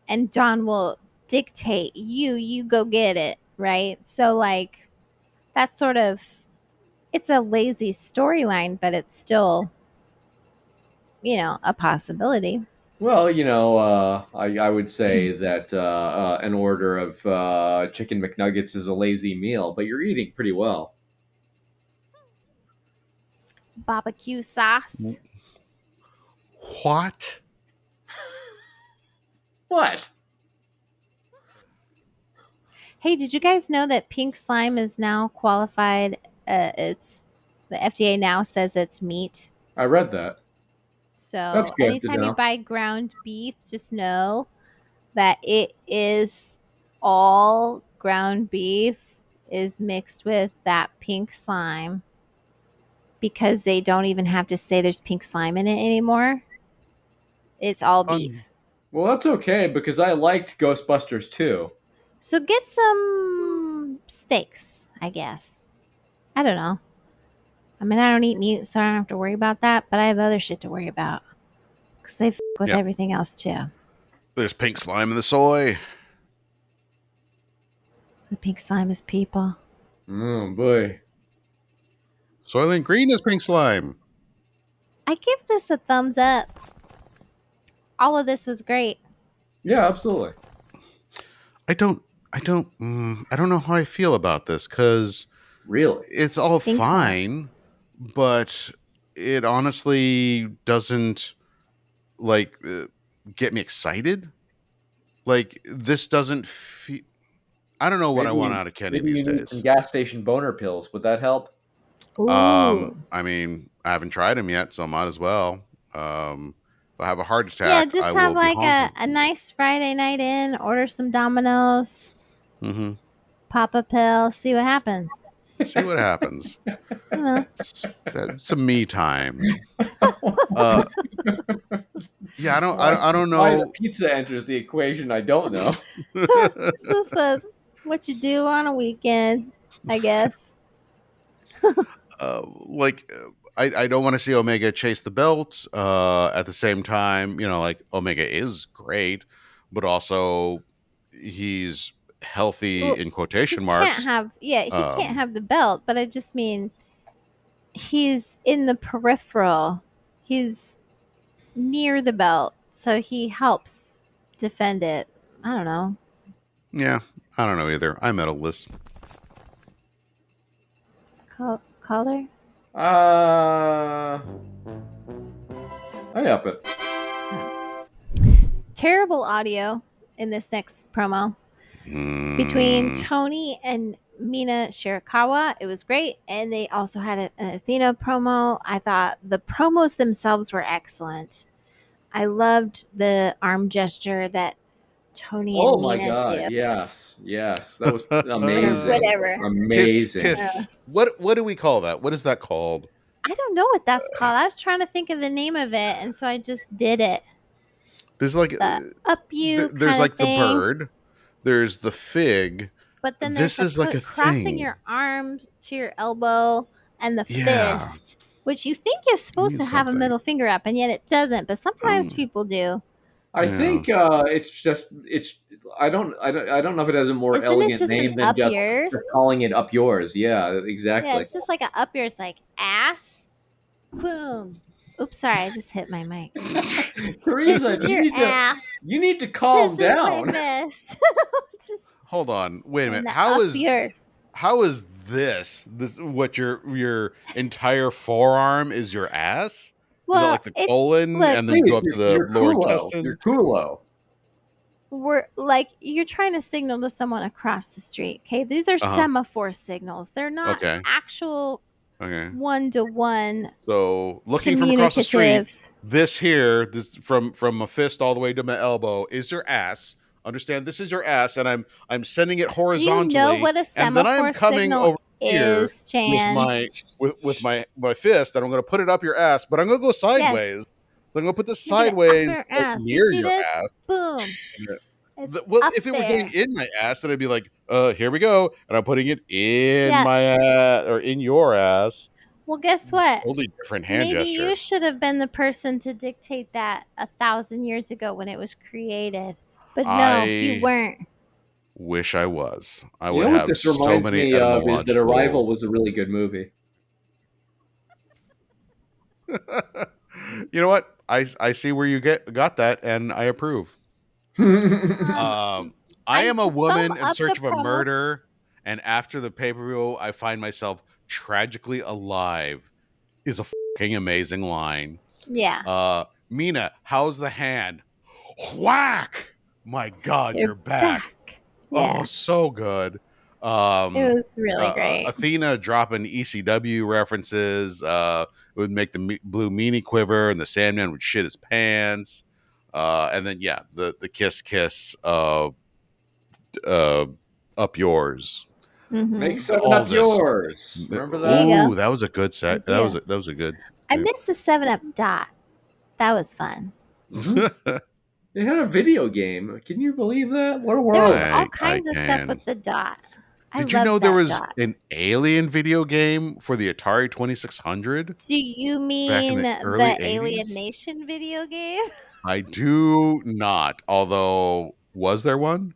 And Don will dictate, you go get it, right? So like, that's sort of, it's a lazy storyline, but it's still, a possibility. Well, I would say that an order of chicken McNuggets is a lazy meal, but you're eating pretty well. Barbecue sauce. What? What? Hey, did you guys know that pink slime is now qualified? It's the FDA now says it's meat. I read that. That's So good to anytime you know. buy ground beef, just know that it is all ground beef is mixed with that pink slime, because they don't even have to say there's pink slime in it anymore. It's all beef. Well, that's okay because I liked Ghostbusters too. So get some steaks, I guess. I don't know. I mean, I don't eat meat, so I don't have to worry about that, but I have other shit to worry about because they f with everything else too. There's pink slime in the soy. The pink slime is people. Oh boy. Soylent Green is pink slime. I give this a thumbs up. All of this was great. Yeah, absolutely. I don't know how I feel about this because really it's all fine, but it honestly doesn't get me excited. Like this doesn't feel. I don't know what I want out of Kenny these days. Some gas station boner pills, would that help? Ooh. I mean, I haven't tried them yet, so I might as well. If I have a heart attack, yeah, just I have will like be a nice Friday night in, order some Domino's, mm-hmm. pop a pill, see what happens. See what happens. Some me time. Yeah, I don't know. Why the pizza enters the equation, I don't know. Just what you do on a weekend, I guess. I don't want to see Omega chase the belt. At the same time, Omega is great, but also he's healthy in quotation marks. He can't have the belt, but I just mean he's in the peripheral. He's near the belt, so he helps defend it. I don't know. Yeah, I don't know either. I'm medalist. Caller? I up it. Terrible audio in this next promo between Toni and Mina Shirakawa. It was great, and they also had an Athena promo. I thought the promos themselves were excellent. I loved the arm gesture that Toni and Mina my God! did. Yes, that was amazing. Whatever, amazing. Kiss. What do we call that? What is that called? I don't know what that's called. I was trying to think of the name of it, and so I just did it. There's like up you. There's like thing. The bird. There's the fig. But then this is like a crossing thing. your arms to your elbow and the fist, which you think is supposed to have a middle finger up, and yet it doesn't. But sometimes people do. I think it's. I don't know if it has a more Isn't it elegant just an name than up just yours? calling it up yours. Yeah, Yeah, exactly. it's just like a up yours, like ass. Boom. Oops, sorry, I just hit my mic. This Teresa, is your ass. you need to calm This is my down. fist. Just Hold on, wait a minute. and How up is yours. this what your entire forearm is your ass? Is that Well, like the it's colon look, and then go up to the You're lower culo. intestine? You're culo. we're like you're trying to signal to someone across the street. Okay, these are Uh-huh. semaphore signals. They're not Okay. actual Okay. one-to-one So looking from across the street, communicative. this from a fist all the way to my elbow is your ass. Understand, this is your ass, and I'm sending it Do you know horizontally, what a and then I'm semaphore coming signal over here is, with Chan? my fist, and I'm going to put it up your ass, but I'm going to go sideways. Yes. So I'm going to put this You're gonna up sideways, your like ass. You near see your this? ass. Boom. It's Well, up if it were there. going in my ass, then I'd be like, here we go, and I'm putting it in Yeah. my ass or in your ass. Well, guess what? Totally different hand Maybe gesture. you should have been the person to dictate that 1,000 years ago when it was created. But no, you weren't. Wish I was. I You would know what have this so reminds many me of is that etymological. Arrival was a really good movie. You know what? I see where you got that, and I approve. I am a woman in search of a murder, and after the pay-per-view, I find myself tragically alive. Is a fucking amazing line. Yeah. Mina, how's the hand? Whack! My God, you're back. Yeah. Oh, so good. It was really great. Athena dropping ECW references would make the blue meanie quiver, and the Sandman would shit his pants. And then the kiss up yours. Make 7 up yours. Remember that? Ooh, that was a good set. That was a good. I missed the 7-Up dot. That was fun. They had a video game. Can you believe that? What a world! There was all kinds of stuff with the dot. Did you know there was an Alien video game for the Atari 2600? Do you mean the Alien Nation video game? I do not. Although, was there one?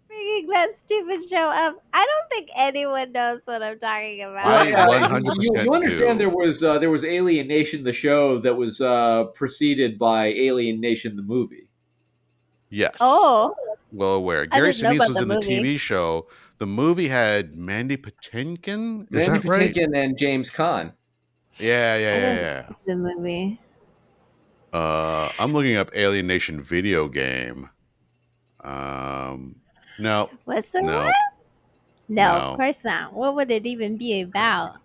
Bringing that stupid show up. I don't think anyone knows what I'm talking about. I 100% you understand do. there was Alien Nation the show that was preceded by Alien Nation the movie. Yes. Oh. Well aware. Gary Sinise was in the TV show. The movie had Mandy Patinkin. Is that right? Patinkin and James Caan. Yeah. The movie. I'm looking up Alien Nation video game. No. Was there one? No, of course not. What would it even be about?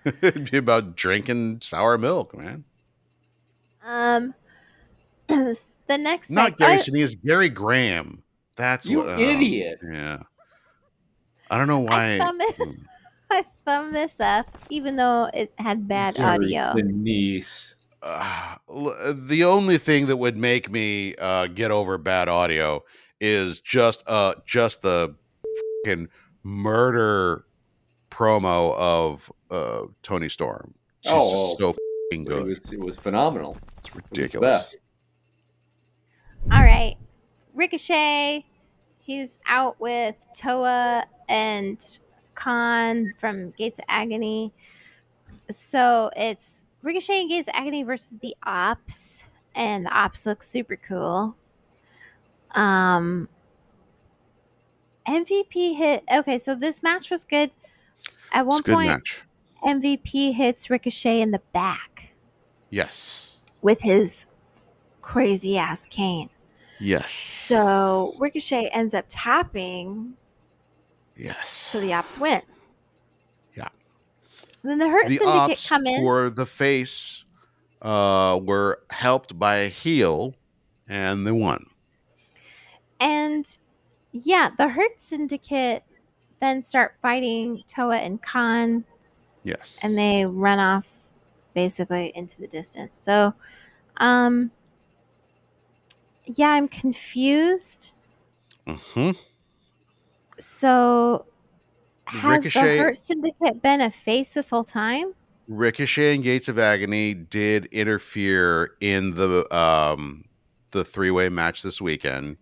It'd be about drinking sour milk, man. The next not Gary Sinise, Gary Graham. That's you idiot. Yeah. I don't know why. I thumbed this up, even though it had bad audio. Sinise. The only thing that would make me get over bad audio is just the fucking murder promo of Toni Storm. She's just so fucking good. It was phenomenal. It's ridiculous. All right, Ricochet. He's out with Toa and Khan from Gates of Agony. So it's Ricochet and Gates of Agony versus the Opps, and the Opps look super cool. MVP hit. Okay, so this match was good. At one point, MVP hits Ricochet in the back. Yes. With his crazy ass cane. Yes. So Ricochet ends up tapping. Yes. So the Opps win. Yeah. And then the Hurt Syndicate come in. For the face were helped by a heel, and they won. And the Hurt Syndicate then start fighting Toa and Khan. Yes. And they run off basically into the distance. So I'm confused. So has the Hurt Syndicate been a face this whole time? Ricochet and Gates of Agony did interfere in the the 3-way match this weekend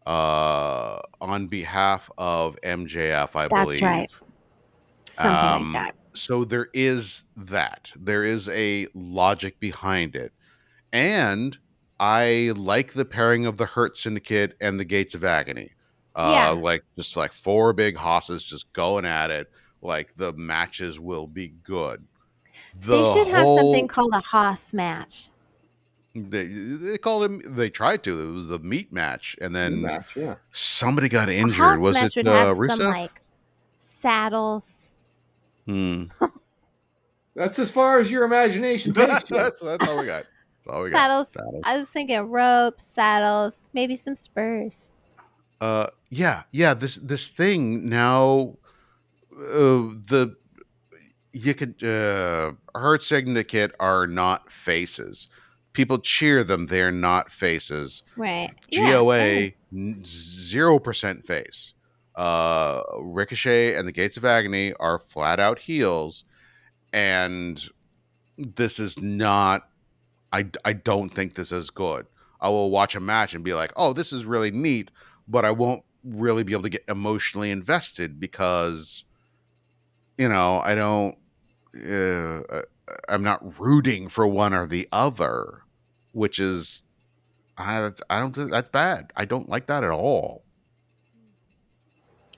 on behalf of MJF, I That's right. believe. Something like that. So there is that. There is a logic behind it. And I like the pairing of the Hurt Syndicate and the Gates of Agony. Like just like 4 big hosses just going at it. Like the matches will be good. They The should have something whole called a Haas match. they called him. They tried to. It was a meat match, and then match, yeah. somebody got A injured. Haas Was match it would have some Rusev? like saddles. That's as far as your imagination takes you. That's all we got. That's all we Saddles. got. Saddles. I was thinking ropes, saddles, maybe some spurs. Yeah. This thing now. You could Hurt Syndicate are not faces. People cheer them. They're not faces. Right. GOA 0% face. Ricochet and the Gates of Agony are flat out heels, and this is not. I don't think this is good. I will watch a match and be like, "Oh, this is really neat," but I won't really be able to get emotionally invested because, I don't. I'm not rooting for one or the other, which is I don't think that's bad. I don't like that at all.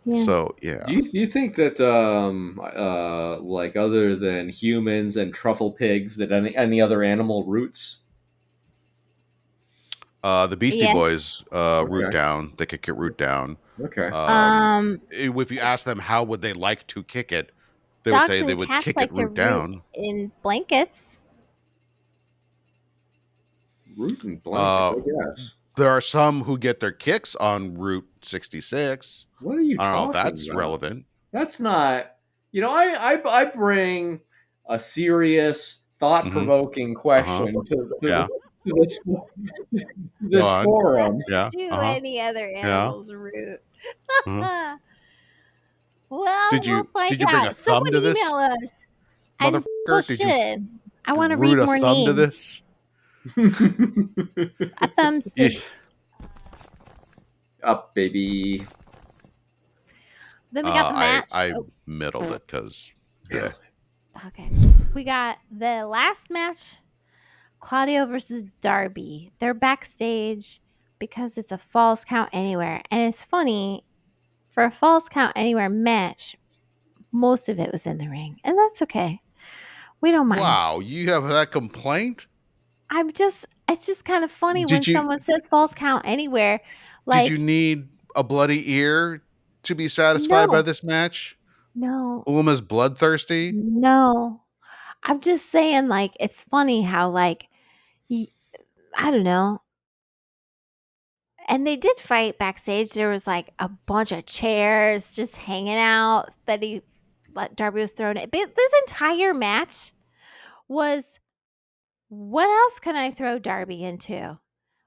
Yeah. So yeah. Do you think that like other than humans and truffle pigs, that any other animal roots? The Beastie Boys root Okay. down. They could get root down. Okay. If you ask them how would they like to kick it, they would dogs say and they would cats kick like it to root down. root in blankets. Root and blanket, I guess. There are some who get their kicks on Route 66. What are you I don't know talking if that's about? relevant. That's not. I bring a serious, thought-provoking question to this forum. Yeah. Do any other animals root? Well, Did you we'll find bring out. a thumb Someone to this? email us. And Motherfucker, people did you should. I want to root read a more thumb names. to this? A thumbstick. Up, baby. Then we got the match. I middled it because. Yeah. Okay. We got the last match, Claudio versus Darby. They're backstage because it's a Falls Count Anywhere. And it's funny, for a Falls Count Anywhere match, most of it was in the ring. And that's okay. We don't mind. Wow, you have that complaint? It's just kind of funny when someone says Falls Count Anywhere. Like, did you need a bloody ear to be satisfied by this match? No. Uma's bloodthirsty? No. I'm just saying, like, it's funny how, like, I don't know. And they did fight backstage. There was, like, a bunch of chairs just hanging out that Darby was throwing it. But this entire match was, what else can I throw Darby into?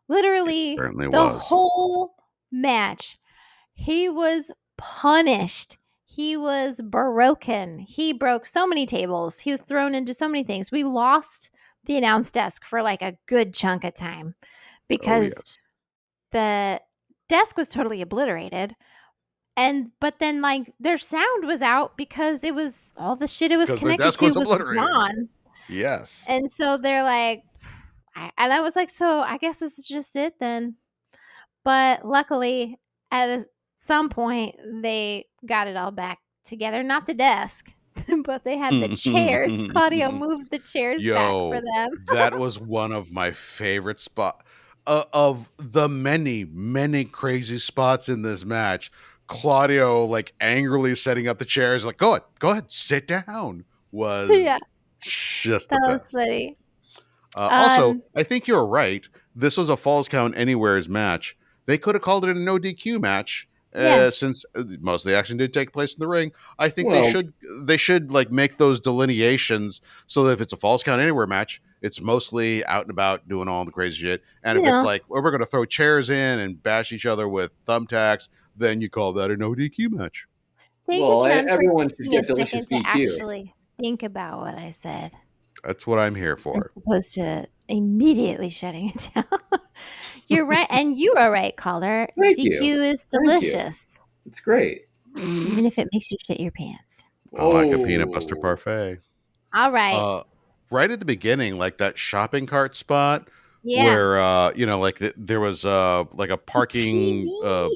Literally, the whole match. He was punished. He was broken. He broke so many tables. He was thrown into so many things. We lost the announce desk for like a good chunk of time because the desk was totally obliterated. But then like their sound was out because it was all the shit it was connected to was gone. Yes. And so they're like, and I was like, so I guess this is just it then. But luckily, at some point, they got it all back together. Not the desk, but they had the chairs. Claudio moved the chairs back for them. That was one of my favorite spots. Of the many, many crazy spots in this match, Claudio, like, angrily setting up the chairs, like, go ahead, sit down, was just the best. That was funny. Also, I think you're right. This was a Falls Count Anywhere's match. They could have called it a no DQ match, since most of the action did take place in the ring. I think they should like make those delineations so that if it's a Falls Count Anywhere match, it's mostly out and about doing all the crazy shit. And if it's like, well, we're going to throw chairs in and bash each other with thumbtacks, then you call that a no DQ match. Thank you, John, everyone should get delicious DQ. To actually think about what I said. That's what I'm here for. As opposed to immediately shutting it down. You're right, and you are right, caller. Thank DQ you. is Thank you. delicious, It's great. even if it makes you shit your pants. I like a peanut butter parfait. All right. Right at the beginning, like that shopping cart spot Yeah. where like there was like a parking TV.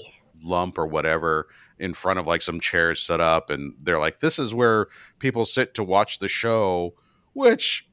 lump or whatever in front of like some chairs set up, and they're like, this is where people sit to watch the show, which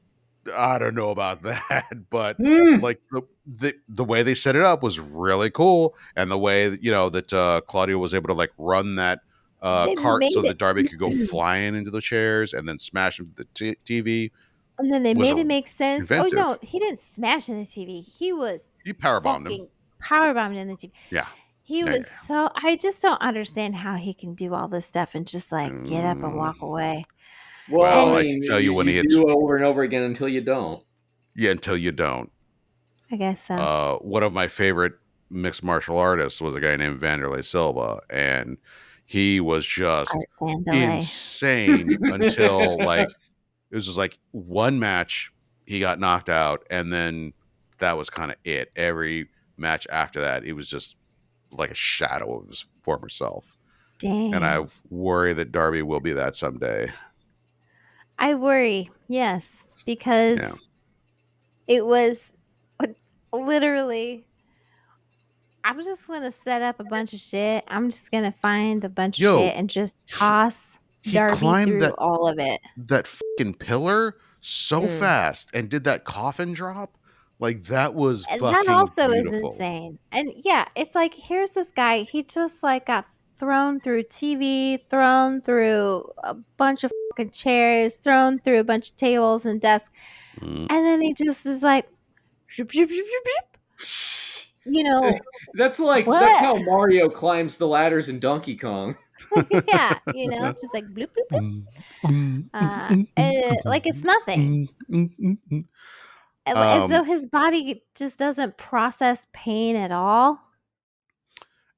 I don't know about that, but like the way they set it up was really cool, and the way that Claudio was able to like run that They cart so made that Darby could go it. flying into the chairs and then smash into the TV And then they was made it make sense. Oh inventive. no, he didn't smash in the TV. He was He powerbombed him. fucking powerbombed in the TV. Yeah. He Yeah, was so. I just don't understand how he can do all this stuff and just like get up and walk away. Well, I I mean, tell you when he hits, do it over and over again until you don't. yeah, until you don't. I guess so. One of my favorite mixed martial artists was a guy named Vanderlei Silva, and he was just Art Vandelay. insane until like it was just like one match he got knocked out, and then that was kind of it. Every match after that, he was just like a shadow of his former self. Damn. And I worry that Darby will be that someday. I worry, yes, because it was literally. I'm just gonna set up a bunch of shit. I'm just gonna find a bunch of shit and just toss Darby through all of it. That fucking pillar so fast and did that coffin drop. Like that was And fucking that also beautiful. is insane. And yeah, it's like here's this guy. He just like got thrown through TV, thrown through a bunch of fucking chairs, thrown through a bunch of tables and desks, and then he just is like, shoop, shoop, shoop, shoop, shoop. You know, that's how Mario climbs the ladders in Donkey Kong. Yeah, just like bloop bloop bloop. Like it's nothing. As though his body just doesn't process pain at all.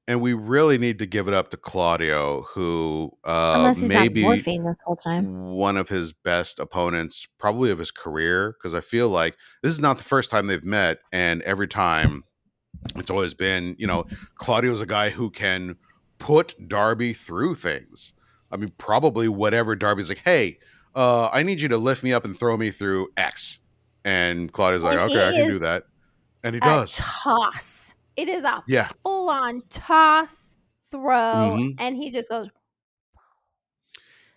And we really need to give it up to Claudio, who unless he's may on be morphine this whole time, one of his best opponents, probably of his career, because I feel like this is not the first time they've met, and every time it's always been, Claudio's a guy who can put Darby through things. I mean, probably whatever Darby's like, hey, I need you to lift me up and throw me through X. And Claudio's like, okay, I can do that. And he does. Toss. It is a Yeah. full-on toss, throw, and he just goes.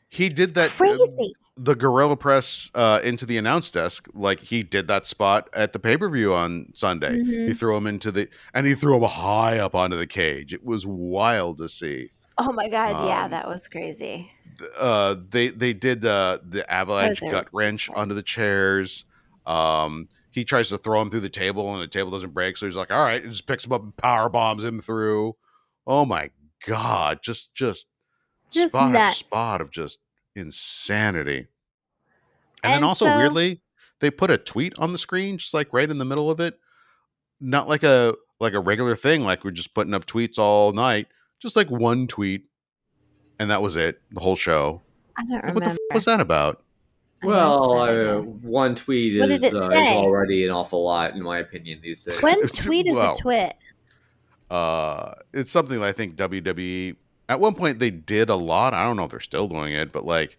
He did that crazy. The gorilla press into the announce desk, like he did that spot at the pay-per-view on Sunday. He threw him he threw him high up onto the cage. It was wild to see. Oh my god, yeah, that was crazy. They did the avalanche gut wrench onto the chairs. He tries to throw him through the table and the table doesn't break, so he's like, all right, and just picks him up and power bombs him through. Oh my god, just spot nuts. after spot of just insanity. And then also weirdly, they put a tweet on the screen, just like right in the middle of it. Not like a regular thing, like we're just putting up tweets all night. Just like one tweet, and that was it. The whole show. I don't remember. What the f- was that about? Well, one tweet is already an awful lot, in my opinion, these days. One tweet is a twit. It's something that I think WWE at one point they did a lot. I don't know if they're still doing it, but like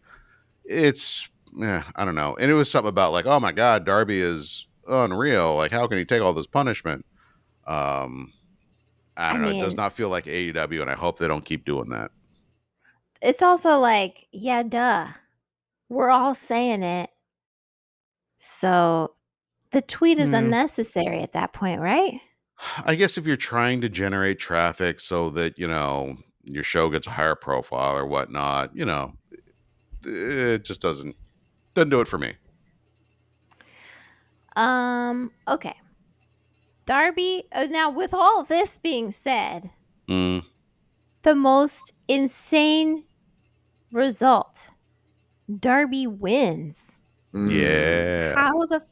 it's I don't know. And it was something about like, oh my god, Darby is unreal. Like, how can he take all this punishment? I don't know. It does not feel like AEW, and I hope they don't keep doing that. It's also like, yeah, duh. We're all saying it. So the tweet is unnecessary at that point, right? I guess if you're trying to generate traffic so that, your show gets a higher profile or whatnot, it just doesn't do it for me. Okay. Darby, now with all this being said, the most insane result, Darby wins. Yeah. How the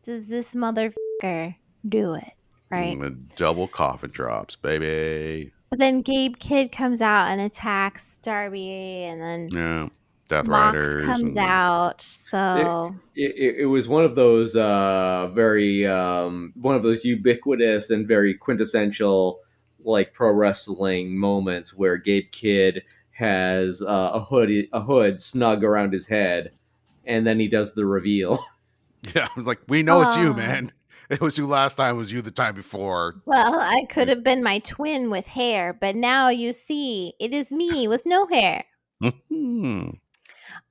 does this motherfucker do it, right? Double coffin drops, baby. But then Gabe Kidd comes out and attacks Darby, and then Death Mox Riders comes and out, so it was one of those very one of those ubiquitous and very quintessential like pro wrestling moments where Gabe Kidd has a hood snug around his head, and then he does the reveal. yeah, I was like, we know it's you, man. It was you last time. It was you the time before. Well, I could have been my twin with hair, but now you see, it is me with no hair. Hmm.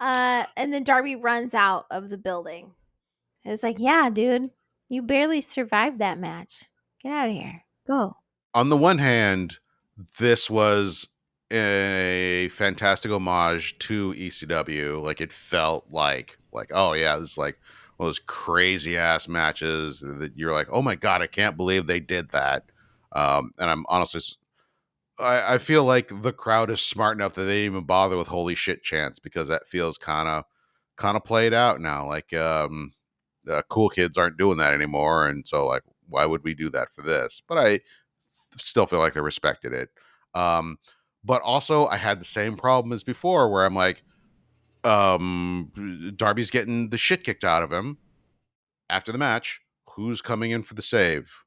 And then Darby runs out of the building. It's like, yeah, dude, you barely survived that match. Get out of here. Go. On the one hand, this was a fantastic homage to ECW. Like it felt like oh yeah, this is like one of those crazy ass matches that you're like, oh my god, I can't believe they did that. And I'm honestly, I feel like the crowd is smart enough that they didn't even bother with holy shit chants because that feels kind of played out now. Like cool kids aren't doing that anymore, and so like why would we do that for this? But I still feel like they respected it. But also I had the same problem as before where I'm like, Darby's getting the shit kicked out of him after the match. Who's coming in for the save?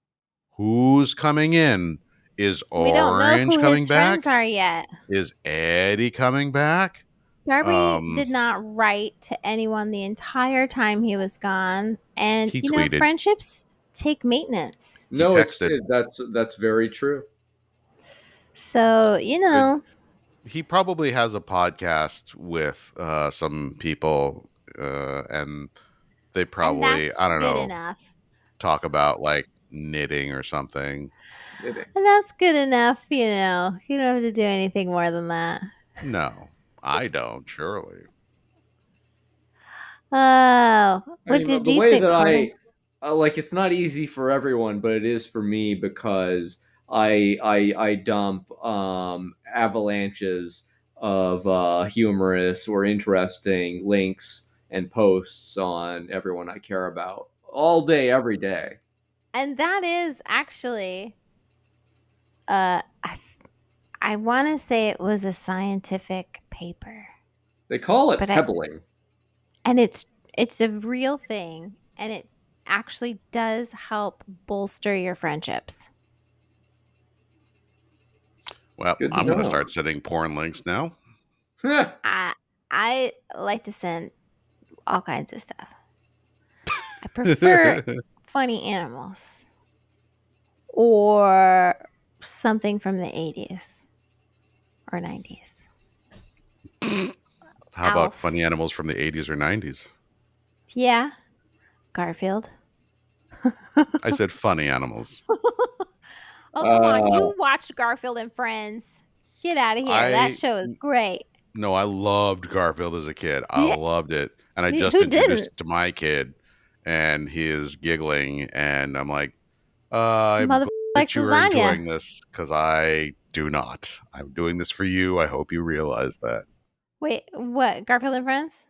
Who's coming in? Is We don't know Orange who coming his friends back? are yet. Is Eddie coming back? Darby did not write to anyone the entire time he was gone. And, He you know, tweeted. friendships take maintenance. No, texted. That's very true. So, you know. He probably has a podcast with some people and they probably, I don't good know, enough. talk about like knitting or something. And that's good enough, you know. You don't have to do anything more than that. No, I don't, surely. Oh, what did the you way think, that Corbin? I like it's not easy for everyone, but it is for me because I dump avalanches of humorous or interesting links and posts on everyone I care about all day, every day. And that is actually, I want to say it was a scientific paper. They call it pebbling. And it's a real thing, and it actually does help bolster your friendships. Well, I'm going to start sending porn links now. I like to send all kinds of stuff. I prefer funny animals or something from the 80s or 90s. How about funny animals from the 80s or 90s? Yeah. Garfield. I said funny animals. Oh, come on. You watched Garfield and Friends. Get out of here. That show is great. No, I loved Garfield as a kid. I loved it. And I just introduced it to my kid, and he is giggling, and I'm like, I'm glad that you are enjoying this, because I do not. I'm doing this for you. I hope you realize that. Wait, what? Garfield and Friends?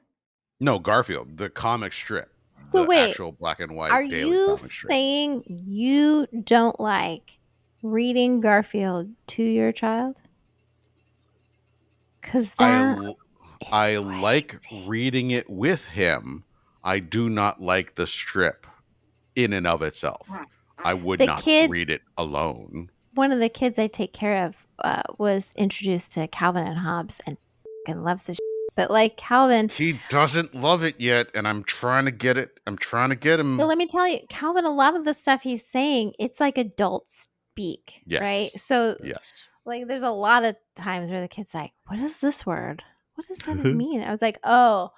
No, Garfield, the comic strip. So the actual black and white daily comic strip. Are you saying you don't like reading Garfield to your child? Because I like reading it with him. I do not like the strip in and of itself. I would not read it alone. One of the kids I take care of was introduced to Calvin and Hobbes and loves the shit. But like Calvin, he doesn't love it yet, and I'm trying to get it. I'm trying to get him. But let me tell you, Calvin, a lot of the stuff he's saying, it's like adult speak, right? So yes, like there's a lot of times where the kid's like, "What is this word? What does that mean?" I was like, "Oh,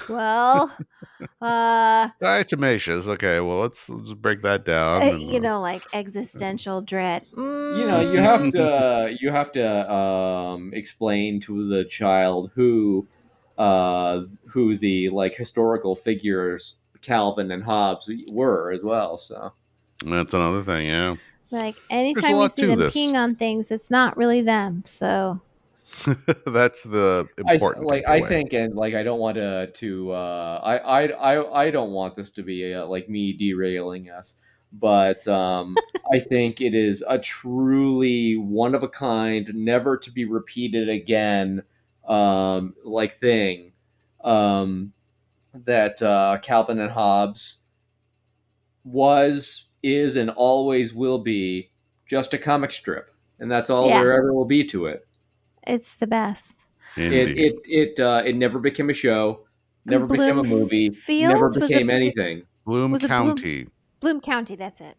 well, diatomaceous. Okay, well let's break that down. You know, like existential dread. You know, you have to explain to the child who the like historical figures Calvin and Hobbes were as well. So that's another thing. Yeah, like anytime you see them peeing on things, it's not really them. So that's the important. I think, and like I don't want I don't want this to be like me derailing us, but I think it is a truly one of a kind, never to be repeated again like thing, that Calvin and Hobbes was, is, and always will be just a comic strip, and that's all Yeah. there ever will be to it. It's the best. Indeed. It never became a show, never became a movie, never Bloomfield? became anything. Bloom Was it County. Bloom County, that's it.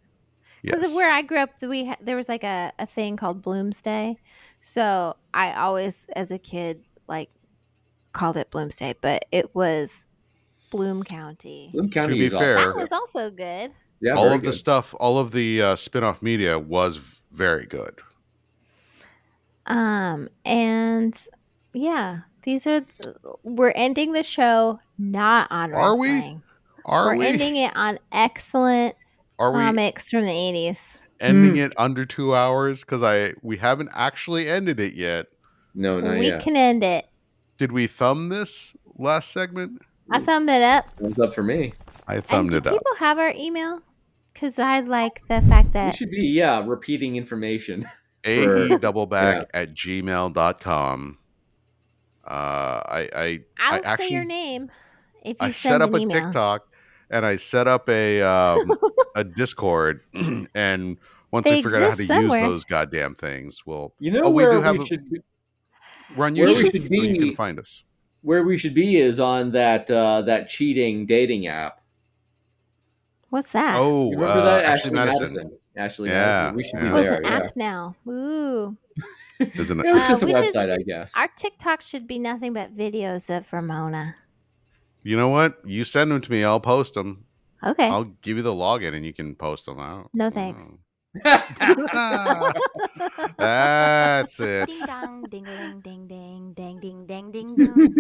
Because Yes. of where I grew up, there was like a thing called Bloomsday. So I always, as a kid, like called it Bloomsday, but it was Bloom County. Bloom County To be is awesome. fair, That was also good. Yeah, all very of the good. stuff, all of the spin-off media was very good. And yeah, we're ending the show not on Are we? wrestling. Are We're we ending it on excellent Are we comics from the 80s. ending it under 2 hours? Because we haven't actually ended it yet. No, not We yet. can end it. Did we thumb this last segment? I thumbed it up. Thumbs up for me. I And thumbed do it up. people have our email? Because I like the fact We that should be, repeating information. aedoubleback@gmail.com. I I'll actually say your name if I you set send up an a email. TikTok and I set up a Discord, and once They we figured out how to exist somewhere. use those goddamn things, we'll. You know we where do have we should be? we're on Where we YouTube, should so you can be- find us. Where we should be is on that cheating dating app. What's that? Oh, You remember that? Ashley Madison. Ashley Yeah, Madison. We should be yeah. Oh, it's there. an app now. Ooh. There's an- It's just a we should- website, I guess. Our TikTok should be nothing but videos of Ramona. You know what? You send them to me. I'll post them. Okay. I'll give you the login, and you can post them out. No thanks. That's it. Ding dong, ding a ding ding ding ding ding ding ding dong.